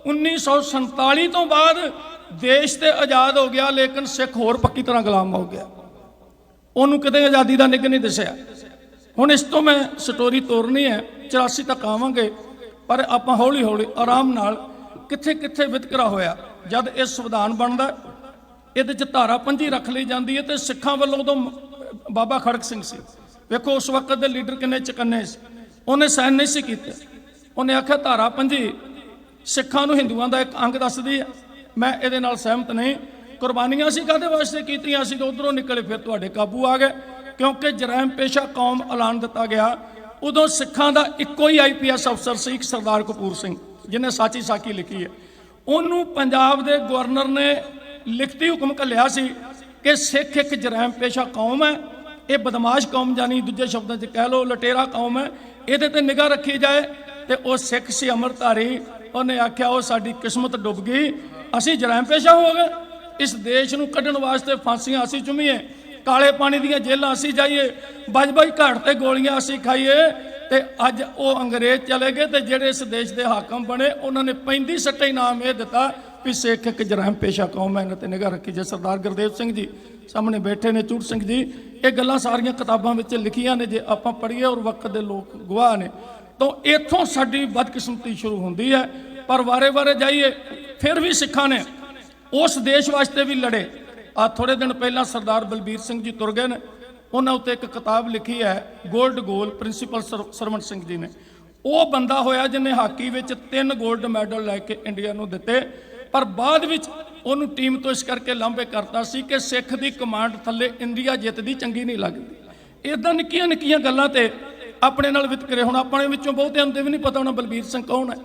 1947 ਤੋਂ ਬਾਅਦ ਦੇਸ਼ ਤੇ ਆਜ਼ਾਦ ਹੋ ਗਿਆ, ਲੇਕਿਨ ਸਿੱਖ ਹੋਰ ਪੱਕੀ ਤਰ੍ਹਾਂ ਗੁਲਾਮ ਹੋ ਗਿਆ। ਉਹਨੂੰ ਕਿਤੇ ਆਜ਼ਾਦੀ ਦਾ ਨਿੱਘ ਨਹੀਂ ਦਿਸਿਆ। ਹੁਣ ਇਸ ਤੋਂ ਮੈਂ ਸਟੋਰੀ ਤੋਰਨੀ ਹੈ, 84 ਤੱਕ ਆਵਾਂਗੇ, ਪਰ ਆਪਾਂ ਹੌਲੀ ਹੌਲੀ ਆਰਾਮ ਨਾਲ ਕਿੱਥੇ ਕਿੱਥੇ ਵਿਤਕਰਾ ਹੋਇਆ। ਜਦ ਇਹ ਸੰਵਿਧਾਨ ਬਣਦਾ ਇਹਦੇ 'ਚ ਧਾਰਾ 5 ਰੱਖ ਲਈ ਜਾਂਦੀ ਹੈ ਤੇ ਸਿੱਖਾਂ ਵੱਲੋਂ ਉਦੋਂ ਬਾਬਾ ਖੜਕ ਸਿੰਘ ਸੀ, ਵੇਖੋ ਉਸ ਵਕਤ ਦੇ ਲੀਡਰ ਕਿੰਨੇ ਚਕੰਨੇ ਸੀ, ਉਹਨੇ ਸਾਈਨ ਨਹੀਂ ਸੀ ਕੀਤੇ। ਉਹਨੇ ਆਖਿਆ ਧਾਰਾ 5 ਸਿੱਖਾਂ ਨੂੰ ਹਿੰਦੂਆਂ ਦਾ ਇੱਕ ਅੰਗ ਦੱਸਦੀ ਹੈ, ਮੈਂ ਇਹਦੇ ਨਾਲ ਸਹਿਮਤ ਨਹੀਂ। ਕੁਰਬਾਨੀਆਂ ਅਸੀਂ ਕਾਹਦੇ ਵਾਸਤੇ ਕੀਤੀਆਂ, ਅਸੀਂ ਤਾਂ ਉਧਰੋਂ ਨਿਕਲੇ ਫਿਰ ਤੁਹਾਡੇ ਕਾਬੂ ਆ ਗਏ, ਕਿਉਂਕਿ ਜਰਾਇਮ ਪੇਸ਼ਾ ਕੌਮ ਐਲਾਨ ਦਿੱਤਾ ਗਿਆ। ਉਦੋਂ ਸਿੱਖਾਂ ਦਾ ਇੱਕੋ ਹੀ IPS ਅਫਸਰ ਸੀ, ਇੱਕ ਸਰਦਾਰ ਕਪੂਰ ਸਿੰਘ, ਜਿਹਨੇ ਸਾਚੀ ਸਾਕੀ ਲਿਖੀ ਹੈ। ਉਹਨੂੰ ਪੰਜਾਬ ਦੇ ਗਵਰਨਰ ਨੇ ਲਿਖਤੀ ਹੁਕਮ ਘੱਲਿਆ ਸੀ ਕਿ ਸਿੱਖ ਇੱਕ ਜਰਾਇਮ ਪੇਸ਼ਾ ਕੌਮ ਹੈ, ਇਹ ਬਦਮਾਸ਼ ਕੌਮ, ਜਾਨੀ ਦੂਜੇ ਸ਼ਬਦਾਂ 'ਚ ਕਹਿ ਲਓ ਲਟੇਰਾ ਕੌਮ ਹੈ, ਇਹਦੇ ਤੇ ਨਿਗਾਹ ਰੱਖੀ ਜਾਏ। ਤੇ ਉਹ ਸਿੱਖ ਸੀ ਅੰਮ੍ਰਿਤਧਾਰੀ, ਉਹਨੇ ਆਖਿਆ ਉਹ ਸਾਡੀ ਕਿਸਮਤ ਡੁੱਬ ਗਈ, ਅਸੀਂ ਜਰਾਇਮ ਪੇਸ਼ਾ ਹੋ ਗਏ। ਇਸ ਦੇਸ਼ ਨੂੰ ਕੱਢਣ ਵਾਸਤੇ ਫਾਂਸੀਆਂ ਅਸੀਂ ਚੁੰਮੀਏ, ਕਾਲੇ ਪਾਣੀ ਦੀਆਂ ਜੇਲ੍ਹਾਂ ਅਸੀਂ ਜਾਈਏ, ਬਜ-ਬਜ ਘਾਟ ਤੇ ਗੋਲੀਆਂ ਅਸੀਂ ਖਾਈਏ। ਤੇ ਅੱਜ ਉਹ ਅੰਗਰੇਜ਼ ਚਲੇ ਗਏ ਤੇ ਜਿਹੜੇ ਇਸ ਦੇਸ਼ ਦੇ ਹਾਕਮ ਬਣੇ, ਉਹਨਾਂ ਨੇ 35 ਸੱਟੇ ਇਨਾਮ ਇਹ ਦਿੱਤਾ ਵੀ ਸਿੱਖ ਇੱਕ ਜਰਾਇਮ ਪੇਸ਼ਾ ਕੌਮ ਹੈ, ਇਹਨਾਂ ਤੇ ਨਿਗਾਹ ਰੱਖੀ ਜੇ। ਸਰਦਾਰ ਗੁਰਦੇਵ ਸਿੰਘ ਜੀ ਸਾਹਮਣੇ ਬੈਠੇ ਨੇ, ਚੂੜ ਸਿੰਘ ਜੀ, ਇਹ ਗੱਲਾਂ ਸਾਰੀਆਂ ਕਿਤਾਬਾਂ ਵਿੱਚ ਲਿਖੀਆਂ ਨੇ, ਜੇ ਆਪਾਂ ਪੜ੍ਹੀਏ ਔਰ ਵਕਤ ਦੇ ਲੋਕ ਗਵਾਹ ਨੇ। ਤਾਂ ਇੱਥੋਂ ਸਾਡੀ ਬਦਕਿਸਮਤੀ ਸ਼ੁਰੂ ਹੁੰਦੀ ਹੈ। ਪਰ ਵਾਰੇ-ਵਾਰੇ ਜਾਈਏ, ਫਿਰ ਵੀ ਸਿੱਖਾਂ ਨੇ ਉਸ ਦੇਸ਼ ਵਾਸਤੇ ਵੀ ਲੜੇ। ਆ ਥੋੜੇ ਦਿਨ ਪਹਿਲਾਂ ਸਰਦਾਰ ਬਲਬੀਰ ਸਿੰਘ ਜੀ ਤੁਰ ਗਏ ਨੇ, ਉਹਨਾਂ ਉੱਤੇ ਇੱਕ ਕਿਤਾਬ ਲਿਖੀ ਹੈ ਗੋਲਡ ਗੋਲ, ਪ੍ਰਿੰਸੀਪਲ ਸਰਵੰਟ ਸਿੰਘ ਜੀ ਨੇ। ਉਹ ਬੰਦਾ ਹੋਇਆ ਜਿਹਨੇ ਹਾਕੀ ਵਿੱਚ 3 골ਡ ਮੈਡਲ ਲੈ ਕੇ ਇੰਡੀਆ ਨੂੰ ਦਿੱਤੇ, ਪਰ ਬਾਅਦ ਵਿੱਚ ਉਹਨੂੰ ਟੀਮ ਤੋਂ ਇਸ ਕਰਕੇ ਲਾਂਭੇ ਕਰਤਾ ਸੀ ਕਿ ਸਿੱਖ ਦੀ ਕਮਾਂਡ ਥੱਲੇ ਇੰਡੀਆ ਜਿੱਤਦੀ ਚੰਗੀ ਨਹੀਂ ਲੱਗਦੀ। ਇਦਾਂ ਨਿੱਕੀਆਂ ਨਿੱਕੀਆਂ ਗੱਲਾਂ ਤੇ ਆਪਣੇ ਨਾਲ ਵਿਤਕਰੇ। ਹੁਣ ਆਪਣੇ ਵਿੱਚੋਂ ਬਹੁਤਿਆਂ ਨੂੰ ਵੀ ਨਹੀਂ ਪਤਾ ਹੋਣਾ ਬਲਬੀਰ ਸਿੰਘ ਕੌਣ ਹੈ,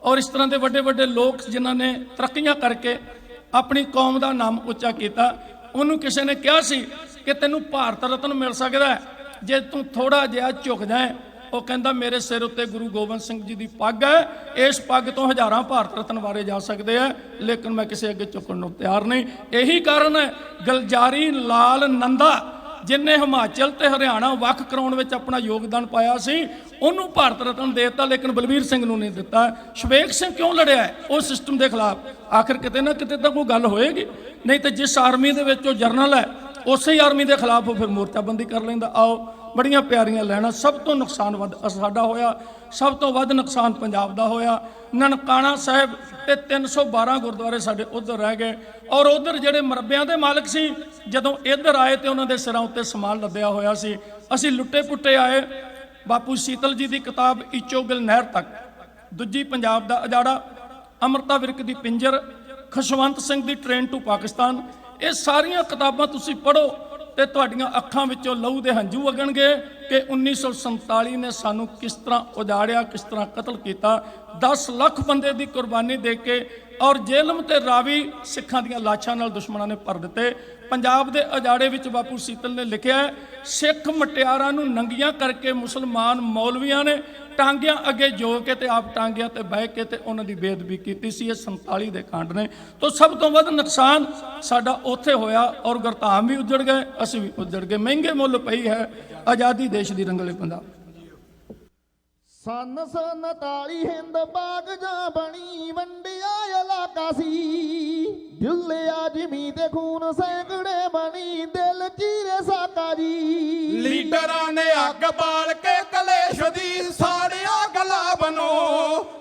ਔਰ ਇਸ ਤਰ੍ਹਾਂ ਦੇ ਵੱਡੇ ਵੱਡੇ ਲੋਕ ਜਿਨ੍ਹਾਂ ਨੇ ਤਰੱਕੀਆਂ ਕਰਕੇ ਆਪਣੀ ਕੌਮ ਦਾ ਨਾਮ ਉੱਚਾ ਕੀਤਾ। ਉਹਨੂੰ ਕਿਸੇ ਨੇ ਕਿਹਾ ਸੀ ਕਿ ਤੈਨੂੰ ਭਾਰਤ ਰਤਨ ਮਿਲ ਸਕਦਾ ਹੈ ਜੇ ਤੂੰ ਥੋੜਾ ਜਿਹਾ ਝੁਕ ਜਾਏ। ਉਹ ਕਹਿੰਦਾ ਮੇਰੇ ਸਿਰ ਉੱਤੇ ਗੁਰੂ ਗੋਬਿੰਦ ਸਿੰਘ ਜੀ ਦੀ ਪੱਗ ਹੈ, ਇਸ ਪੱਗ ਤੋਂ ਹਜ਼ਾਰਾਂ ਭਾਰਤ ਰਤਨ ਵਾਰੇ ਜਾ ਸਕਦੇ ਆ, ਲੇਕਿਨ ਮੈਂ ਕਿਸੇ ਅੱਗੇ ਝੁਕਣ ਨੂੰ ਤਿਆਰ ਨਹੀਂ। ਇਹੀ ਕਾਰਨ ਹੈ ਗਲਜਾਰੀ ਲਾਲ ਨੰਦਾ, ਜਿਨਨੇ ਹਿਮਾਚਲ ਤੇ ਹਰਿਆਣਾ ਵੱਖ ਕਰਾਉਣ ਵਿੱਚ ਆਪਣਾ ਯੋਗਦਾਨ ਪਾਇਆ ਸੀ, ਉਹਨੂੰ ਭਾਰਤ ਰਤਨ ਦੇ ਦਿੱਤਾ, ਲੇਕਿਨ ਬਲਬੀਰ ਸਿੰਘ ਨੂੰ ਨਹੀਂ ਦਿੱਤਾ। ਸ਼ਵੇਕ ਸਿੰਘ ਕਿਉਂ ਲੜਿਆ ਹੈ ਉਸ ਸਿਸਟਮ ਦੇ ਖਿਲਾਫ? ਆਖਿਰ ਕਿਤੇ ਨਾ ਕਿਤੇ ਤਾਂ ਕੋਈ ਗੱਲ ਹੋਏਗੀ, ਨਹੀਂ ਤੇ ਜਿਸ ਆਰਮੀ ਦੇ ਵਿੱਚ ਉਹ ਜਰਨਲ ਹੈ ਉਸੇ ਹੀ ਆਰਮੀ ਦੇ ਖਿਲਾਫ ਉਹ ਫਿਰ ਮੋਰਚਾਬੰਦੀ ਕਰ ਲੈਂਦਾ। ਆਓ ਬੜੀਆਂ ਪਿਆਰੀਆਂ ਲੈਣਾ। ਸਭ ਤੋਂ ਨੁਕਸਾਨ ਵੱਧ ਸਾਡਾ ਹੋਇਆ, ਸਭ ਤੋਂ ਵੱਧ ਨੁਕਸਾਨ ਪੰਜਾਬ ਦਾ ਹੋਇਆ। ਨਨਕਾਣਾ ਸਾਹਿਬ ਤੇ 312 ਗੁਰਦੁਆਰੇ ਸਾਡੇ ਉਧਰ ਰਹਿ ਗਏ, ਔਰ ਉਧਰ ਜਿਹੜੇ ਮਰਬਿਆਂ ਦੇ ਮਾਲਕ ਸੀ ਜਦੋਂ ਇੱਧਰ ਆਏ ਤੇ ਉਹਨਾਂ ਦੇ ਸਿਰਾਂ ਉੱਤੇ ਸਮਾਨ ਲੱਦਿਆ ਹੋਇਆ ਸੀ। ਅਸੀਂ ਲੁੱਟੇ ਪੁੱਟੇ ਆਏ। ਬਾਪੂ ਸੀਤਲ ਜੀ ਦੀ ਕਿਤਾਬ ਈਚੋਗਿਲ ਨਹਿਰ ਤੱਕ, ਦੂਜੀ ਪੰਜਾਬ ਦਾ ਉਜਾੜਾ, ਅੰਮ੍ਰਿਤਾ ਵਿਰਕ ਦੀ ਪਿੰਜਰ, ਖੁਸ਼ਵੰਤ ਸਿੰਘ ਦੀ ਟ੍ਰੇਨ ਟੂ ਪਾਕਿਸਤਾਨ, ਇਹ ਸਾਰੀਆਂ ਕਿਤਾਬਾਂ ਤੁਸੀਂ ਪੜ੍ਹੋ ਤੇ ਤੁਹਾਡੀਆਂ ਅੱਖਾਂ ਵਿੱਚੋਂ ਲਹੂ ਦੇ ਹੰਝੂ ਵਗਣਗੇ ਕਿ 1947 ਨੇ ਸਾਨੂੰ ਕਿਸ ਤਰ੍ਹਾਂ ਉਜਾੜਿਆ, ਕਿਸ ਤਰ੍ਹਾਂ ਕਤਲ ਕੀਤਾ। 10 ਲੱਖ ਬੰਦੇ ਦੀ ਕੁਰਬਾਨੀ ਦੇ ਕੇ ਔਰ ਜੇਲਮ ਤੇ ਰਾਵੀ ਸਿੱਖਾਂ ਦੀਆਂ ਲਾਸ਼ਾਂ ਨਾਲ ਦੁਸ਼ਮਣਾਂ ਨੇ ਭਰ ਦਿੱਤੇ। ਪੰਜਾਬ ਦੇ ਉਜਾੜੇ ਵਿੱਚ ਬਾਪੂ ਸੀਤਲ ਨੇ ਲਿਖਿਆ, ਸਿੱਖ ਮਟਿਆਰਾਂ ਨੂੰ ਨੰਗੀਆਂ ਕਰਕੇ ਮੁਸਲਮਾਨ ਮੌਲਵੀਆਂ ਨੇ ਟਾਂਗਿਆਂ ਅੱਗੇ ਜੋ ਕੇ ਤੇ ਆਪ ਟਾਂਗਿਆਂ ਤੇ ਬਹਿ ਕੇ ਤੇ ਉਹਨਾਂ ਦੀ ਬੇਅਦਬੀ ਕੀਤੀ ਸੀ। ਇਹ 47 ਦੇ ਕਾਂਡ ਨੇ। ਤਾਂ ਸਭ ਤੋਂ ਵੱਧ ਨੁਕਸਾਨ ਸਾਡਾ ਉੱਥੇ ਹੋਇਆ, ਔਰ ਗੁਰਧਾਮ ਵੀ ਉੱਜੜ ਗਏ, ਅਸੀਂ ਵੀ ਉੱਜੜ ਗਏ। ਮਹਿੰਗੇ ਮੁੱਲ ਪਈ ਹੈ ਆਜ਼ਾਦੀ ਦੇਸ਼ ਦੀ ਰੰਗਲੇ ਪੰਜਾਬ। ਸੰਨ 47 ਹਿੰਦ ਬਾਗ ਜਾਂ ਬਣੀ ਵੰਡਿਆ ਇਲਾਕਾ ਸੀ, ਜੁੱਲਿਆ ਜਿਮੀ ਤੇ ਖੂਨ ਸੈਂਕੜੇ ਬਣੀ ਦਿਲ ਚੀਰੇ ਸਾਕਾ ਜੀ। ਲੀਡਰਾਂ ਨੇ ਅੱਗ ਬਾਲ ਕੇ ਕਲੇਸ਼ ਦੀ ਸਾੜਿਆ ਗਲਾ ਬਨੋ,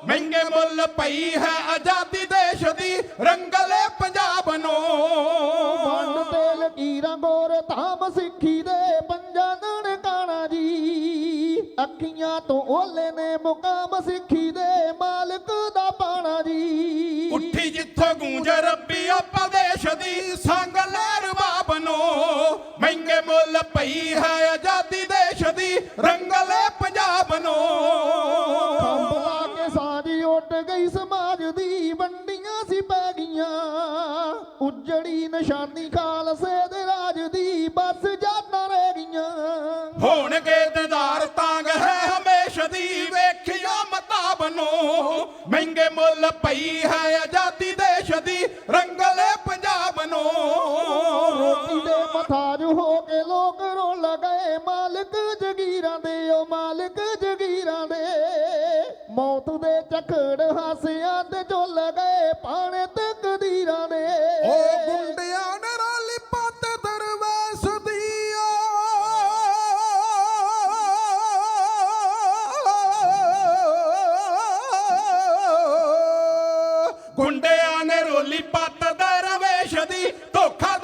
ਮਹਿੰਗੇ ਮੁੱਲ ਪਈ ਹੈ ਆਜ਼ਾਦੀ ਦੇਸ਼ ਦੀ ਰੰਗਲੇ ਪੰਜਾਬ ਨੂੰ। ਵੰਡ ਤੇ ਲਕੀਰਾਂ ਗੋਰ ਧਾਮ ਸਿੱਖੀ ਦੇ ਪੰਜਾਂ ਨਨਕਾਣਾ ਜੀ, ਅੱਖੀਆਂ ਤੋਂ ਓਲੇ ਨੇ ਮੁਕਾਮ ਸਿੱਖੀ ਦੇ ਮਾਲਕ ਦਾ ਪਾਣਾ ਜੀ। ਉੱਠੀ ਜਿੱਥੋਂ ਗੂੰਜ ਰੱਬੀ ਆਪਾਂ ਦੇਸ਼ ਦੀ ਸੰਗ ਲਹਿਰ ਬਾਬ ਨੂੰ, ਮਹਿੰਗੇ ਮੁੱਲ ਪਈ ਹੈ ਆਜ਼ਾਦੀ ਦੇਸ਼ ਦੀ ਰੰਗਲੇ ਪੰਜਾਬ ਨੂੰ। ਕੰਬਲਾ ਕੇ ਸਾਜੀ ਉੱਡ ਗਈ ਸਮਾਜ ਦੀ, ਵੰਡੀਆਂ ਸੀ ਪੈ ਗਈਆਂ, ਉੱਜੜੀ ਨਿਸ਼ਾਨੀ ਖਾਲਸੇ ਦੇ ਰਾਜ ਦੀ, ਬਸ ਜਾਨਾਂ ਰਹਿ ਗਈਆਂ। ਹੋਣਗੇ ਦਿਦਾਰ ਤਾਂਗ ਹੈ ਹਮੇਸ਼ ਦੀ, ਵੇਖਿਆ ਮਤਾਬ ਨੂੰ, ਮਹਿੰਗੇ ਮੁੱਲ ਪਈ ਹੈ ਆਜ਼ਾਦੀ ਦੇਸ਼ ਦੀ ਰੰਗਲੇ ਪੰਜਾਬ ਨੂੰ। ਰੋਟੀ ਦੇ ਮਥਾਜ ਹੋ ਕੇ ਲੋਕ ਰੋਣ ਲਗੇ, ਮਾਲਕ ਜਗੀਰਾਂ ਦੇ, ਉਹ ਮਾਲਕ ਜਗੀਰਾਂ ਦੇ। ਮੌਤ ਦੇ ਝਖੜ ਹਾਸਿਆਂ ਤੇ ਝੁੱਲ ਗਏ ਪਾਣੇ ਤੇ ਕਦੀਰਾਂ ਦੇ। ਉਹ ਗੁੰਡਿਆਂ ਨੇ ਰੋਲੀ ਪੱਤ ਦਰਵੇਸ਼ ਦੀ, ਗੁੰਡਿਆਂ ਨੇ ਰੋਲੀ ਪੱਤ ਦਰਵੇਸ਼ ਦੀ, ਧੋਖਾ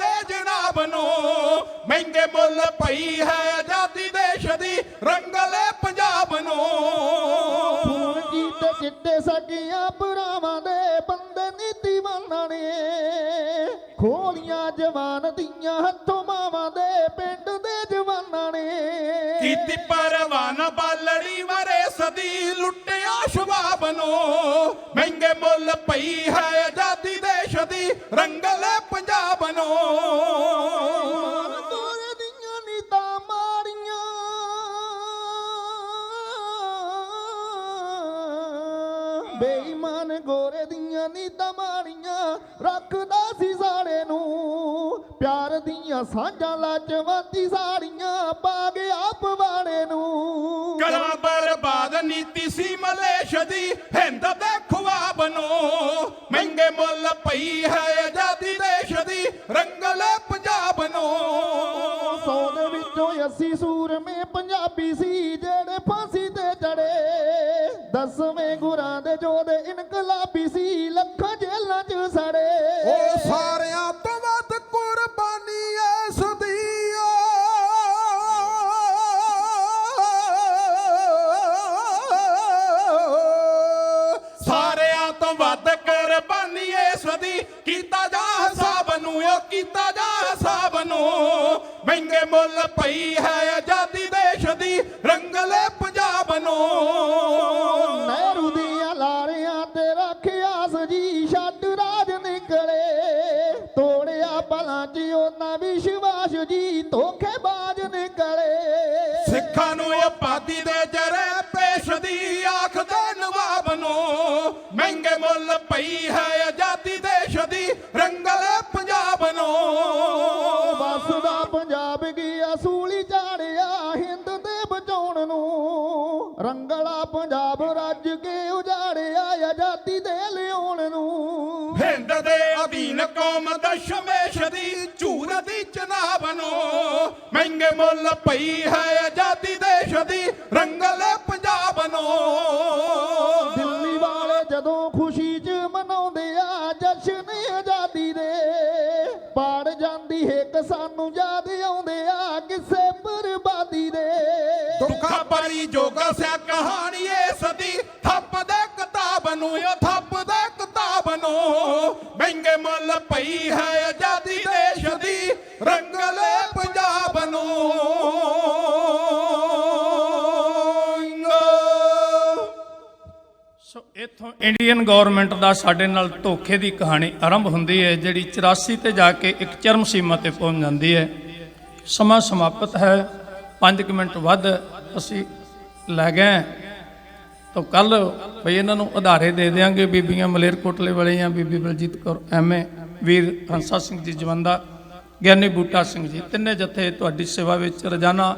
ਪਈ ਹੈ ਆਜ਼ਾਦੀ ਦੇਸ਼ ਦੀ ਰੰਗਲੇ ਪੰਜਾਬ ਨੂੰ। ਖੂਨ ਜੀਤੇ ਚਿੱਟੇ ਸਾਡੀਆਂ ਭਰਾਵਾਂ ਦੇ ਬੰਦੇ ਨੀਤੀਵਾਨਾਂ ਨੇ ਖੋਲੀਆਂ ਜਵਾਨ ਦੀਆਂ ਹੱਥੋਂ ਮਾਵਾਂ ਦੇ ਪਿੰਡ ਦੇ ਜਵਾਨਾਂ ਨੇ ਕੀਤੀ ਪਰਵਾਨਾ ਬਾਲੜੀ ਵਾਰੇ ਸਦੀ ਲੁੱਟਿਆ ਸ਼ਬਾਬ ਨੂੰ। ਮਹਿੰਗੇ ਮੁੱਲ ਪਈ ਹੈ ਆਜ਼ਾਦੀ ਦੇਸ਼ ਦੀ ਰੰਗਲੇ ਪੰਜਾਬ ਨੂੰ। ਗੋਰੇ ਦੀਆਂ ਨੀਤਾਂ ਮਾਰੀਆਂ ਬੇਈਮਾਨ ਗੋਰੇ ਦੀਆਂ ਨੀਤਾਂ ਮਾਰੀਆਂ ਰੱਖਦਾ ਸੀ ਸਾੜੇ ਨੂੰ ਪਿਆਰ ਦੀਆਂ ਸਾਂਝਾਂ ਲਾਜਵਾਤੀ ਸਾੜੀਆਂ ਪਾ ਗਿਆ ਪਵਾੜੇ ਨੂੰ। ਕਰਾਂ ਬਰਬਾਦ ਨੀਤੀ ਸੀ ਮਲੇਸ਼ ਦੀ ਹਿੰਦ ਦੇ ਖੁਆਬ ਨੂੰ। ਮਹਿੰਗੇ ਮੁੱਲ ਪਈ ਹੈ ਆਜ਼ਾਦੀ ਦੇਸ਼ ਦੀ ਰੰਗਲੇ ਪੰਜਾਬ ਨੂੰ। 100 ਦੇ ਵਿੱਚੋਂ 80 ਸੂਰਮੇ ਪੰਜਾਬੀ ਸੀ ਜਿਹੜੇ ਫਾਂਸੀ ਤੇ ਚੜੇ 10ਵੇਂ ਗੁਰਾਂ ਦੇ ਜੋਧੇ ਇਨਕਲਾਬੀ ਸੀ ਲੱਖਾਂ ਜੇਲਾਂ 'ਚ ਸੜੇ। ਉਹ ਸਾਰਿਆਂ ਤੋਂ ਵੱਧ ਕੁਰਬਾਨੀ ਇਸ ਦੀ ਸਾਰਿਆਂ ਤੋਂ ਵੱਧ ਕੁਰਬਾਨੀ ਇਸ ਦੀ ਕੀਤਾ ਜਾ ਹਿਸਾਬ ਨੂੰ ਉਹ ਕੀਤਾ ਜਾ ਹਿਸਾਬ ਨੂੰ। ਮਹਿੰਗੇ ਮੁੱਲ ਪਈ ਹੈ ਆਜ਼ਾਦੀ ਦੇਸ਼ ਦੀ ਰੰਗਲੇ ਪੰਜਾਬ ਨੂੰ। ਨਹਿਰੂ ਦੀਆਂ ਲਾਰਿਆਂ ਤੇ ਰੱਖਿਆ ਸਜੀ ਛੱਡ ਰਾਜ ਨਿਕਲੇ ਤੋੜਿਆ ਭਲਾਂ 'ਚ ਉਹਨਾਂ ਵਿਸ਼ਵਾਸ ਜੀ ਧੋਖੇਬਾਜ਼ ਨਿਕਲੇ। ਸਿੱਖਾਂ ਨੂੰ ਆਬਾਦੀ ਦੇ ਜਰੇ ਪੇਸ਼ ਦੀ ਆਖਦੇ ਨਵਾਬ ਨੂੰ। ਮਹਿੰਗੇ ਮੁੱਲ ਪਈ ਹੈ ਆਜ਼ਾਦੀ ਦੇਸ਼ ਦੀ ਰੰਗਲੇ ਪੰਜਾਬ ਨੂੰ। ਵਸਦਾ ਪੰਜਾਬ ਗਿਆ ਸੂਲੀ ਝਾੜਿਆ ਹਿੰਦ ਦੇ ਬਚਾਉਣ ਨੂੰ ਰੰਗਲਾ ਪੰਜਾਬ ਰੱਜ ਕੇ ਉਜਾੜਿਆ ਆਜ਼ਾਦੀ ਦੇ ਲਿਆਉਣ ਨੂੰ। ਹਿੰਦ ਦੇ ਅਧੀਨ ਕੌਮ ਦਸ਼ਮੇਸ਼ ਦੀ ਝੂਰ ਦੀ ਚਨਾਬ ਨੂੰ। ਮਹਿੰਗੇ ਮੁੱਲ ਪਈ ਹੈ ਆਜ਼ਾਦੀ ਦੇਸ਼ ਦੀ ਰੰਗਲੇ ਪੰਜਾਬ ਨੂੰ। ਦਿੱਲੀ ਵਾਲੇ ਜਦੋਂ ਖੁਸ਼ੀ 'ਚ ਮਨਾਉਂਦੇ ਆ ਜਸ਼ਨ ਆਜ਼ਾਦੀ ਦੇ ਪਾੜ ਜਾਂਦੀ ਹਿੱਕ ਸਾਨੂੰ ਯਾਦ ਆਉਂਦੇ ਆ ਕਿਸੇ ਬਰਬਾਦੀ ਦੇ। ਦੁੱਖਾਂ ਭਰੀ ਜੋਗਾ ਸਿਆ ਕਹਾਣੀ ਇਸ ਦੀ ਥੱਪ ਦੇ ਕਿਤਾਬ ਨੂੰ ਉਹ ਥੱਪ ਦੇ ਕਿਤਾਬ ਨੂੰ। ਮਹਿੰਗੇ ਮੁੱਲ ਪਈ ਹੈ ਆਜ਼ਾਦੀ ਦੇਸ਼ ਦੀ ਰੰਗਲੇ ਪੰਜਾਬ ਨੂੰ। ਸੋ ਇੱਥੋਂ ਇੰਡੀਅਨ ਗਵਰਨਮੈਂਟ ਦਾ ਸਾਡੇ ਨਾਲ ਧੋਖੇ ਦੀ ਕਹਾਣੀ ਆਰੰਭ ਹੁੰਦੀ ਹੈ ਜਿਹੜੀ 84 ਤੇ ਜਾ ਕੇ ਇੱਕ ਚਰਮ ਸੀਮਾ ਤੇ ਪਹੁੰਚ ਜਾਂਦੀ ਹੈ। ਸਮਾਂ ਸਮਾਪਤ ਹੈ 5 ਮਿੰਟ ਵੱਧ ਅਸੀਂ ਲੈ ਗਏ ਤਾਂ ਕੱਲ ਬਈ ਇਹਨਾਂ ਨੂੰ ਆਧਾਰੇ ਦੇ ਦਿਆਂਗੇ। ਬੀਬੀਆਂ ਮਲੇਰਕੋਟਲੇ ਵਾਲੀਆਂ ਬੀਬੀ ਬਲਜੀਤ ਕੌਰ ਐਮਏ ਵੀਰ ਹੰਸਾ ਸਿੰਘ ਜੀ ਜਵੰਦਾ ਗਿਆਨੀ ਬੂਟਾ ਸਿੰਘ ਜੀ ਤਿੰਨੇ ਜਥੇ ਤੁਹਾਡੀ ਸੇਵਾ ਵਿੱਚ ਰੋਜ਼ਾਨਾ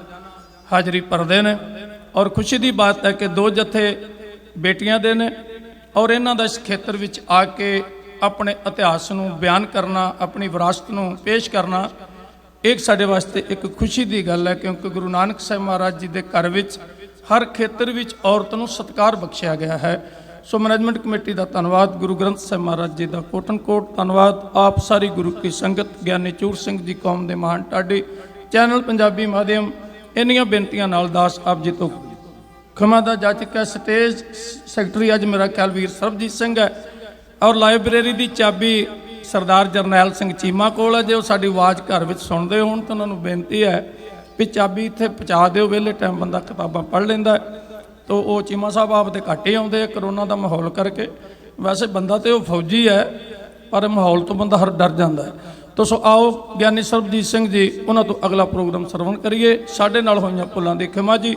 ਹਾਜ਼ਰੀ ਭਰਦੇ ਨੇ ਔਰ ਖੁਸ਼ੀ ਦੀ ਬਾਤ ਹੈ ਕਿ 2 ਜਥੇ ਬੇਟੀਆਂ ਦੇ ਨੇ ਔਰ ਇਹਨਾਂ ਦਾ ਇਸ ਖੇਤਰ ਵਿੱਚ ਆ ਕੇ ਆਪਣੇ ਇਤਿਹਾਸ ਨੂੰ ਬਿਆਨ ਕਰਨਾ ਆਪਣੀ ਵਿਰਾਸਤ ਨੂੰ ਪੇਸ਼ ਕਰਨਾ ਇੱਕ ਸਾਡੇ ਵਾਸਤੇ ਇੱਕ ਖੁਸ਼ੀ ਦੀ ਗੱਲ ਹੈ ਕਿਉਂਕਿ ਗੁਰੂ ਨਾਨਕ ਸਾਹਿਬ ਮਹਾਰਾਜ ਜੀ ਦੇ ਘਰ ਵਿੱਚ ਹਰ ਖੇਤਰ ਵਿੱਚ ਔਰਤ ਨੂੰ ਸਤਿਕਾਰ ਬਖਸ਼ਿਆ ਗਿਆ ਹੈ। ਸੋ ਮੈਨੇਜਮੈਂਟ ਕਮੇਟੀ ਦਾ ਧੰਨਵਾਦ, ਗੁਰੂ ਗ੍ਰੰਥ ਸਾਹਿਬ ਮਹਾਰਾਜ ਜੀ ਦਾ ਕੋਟਨ ਕੋਟ ਧੰਨਵਾਦ, ਆਪ ਸਾਰੀ ਗੁਰੂ ਕੀ ਸੰਗਤ, ਗਿਆਨੀ ਚੂਰ ਸਿੰਘ ਜੀ ਕੌਮ ਦੇ ਮਹਾਨ ਟਾਡੀ ਚੈਨਲ ਪੰਜਾਬੀ ਮਾਧਿਅਮ ਇੰਨੀਆਂ ਬੇਨਤੀਆਂ ਨਾਲ ਦਾਸ ਆਪ ਜੀ ਤੋਂ ਖਿਮਾ ਦਾ ਜਾਚਕ ਹੈ। ਸਟੇਜ ਸੈਕਟਰੀ ਅੱਜ ਮੇਰਾ ਖਿਆਲ ਵੀਰ ਸਰਬਜੀਤ ਸਿੰਘ ਹੈ ਔਰ ਲਾਇਬ੍ਰੇਰੀ ਦੀ ਚਾਬੀ ਸਰਦਾਰ ਜਰਨੈਲ ਸਿੰਘ ਚੀਮਾ ਕੋਲ ਹੈ। ਜੇ ਉਹ ਸਾਡੀ ਆਵਾਜ਼ ਘਰ ਵਿੱਚ ਸੁਣਦੇ ਹੋਣ ਤਾਂ ਉਹਨਾਂ ਨੂੰ ਬੇਨਤੀ ਹੈ ਵੀ ਚਾਬੀ ਇੱਥੇ ਪਹੁੰਚਾ ਦਿਓ। ਵਿਹਲੇ ਟਾਈਮ ਬੰਦਾ ਕਿਤਾਬਾਂ ਪੜ੍ਹ ਲੈਂਦਾ ਤਾਂ ਉਹ ਚੀਮਾ ਸਾਹਿਬ ਆਪ ਦੇ ਘੱਟ ਹੀ ਆਉਂਦੇ ਆ ਕਰੋਨਾ ਦਾ ਮਾਹੌਲ ਕਰਕੇ। ਵੈਸੇ ਬੰਦਾ ਤੇ ਉਹ ਫੌਜੀ ਹੈ ਪਰ ਮਾਹੌਲ ਤੋਂ ਬੰਦਾ ਹਰ ਡਰ ਜਾਂਦਾ ਹੈ। ਤਾਂ ਸੋ ਆਓ ਗਿਆਨੀ ਸਰਬਜੀਤ ਸਿੰਘ ਜੀ ਉਹਨਾਂ ਤੋਂ ਅਗਲਾ ਪ੍ਰੋਗਰਾਮ ਸਰਵਣ ਕਰੀਏ। ਸਾਡੇ ਨਾਲ ਹੋਈਆਂ ਭੁੱਲਾਂ ਦੀ ਖਿਮਾ ਜੀ।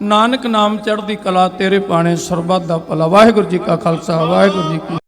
ਨਾਨਕ ਨਾਮ ਚੜ੍ਹਦੀ ਕਲਾ ਤੇਰੇ ਪਾਣੇ ਸਰਬੱਤ ਦਾ ਭਲਾ। ਵਾਹਿਗੁਰੂ ਜੀ ਕਾ ਖਾਲਸਾ ਵਾਹਿਗੁਰੂ ਜੀ ਕੀ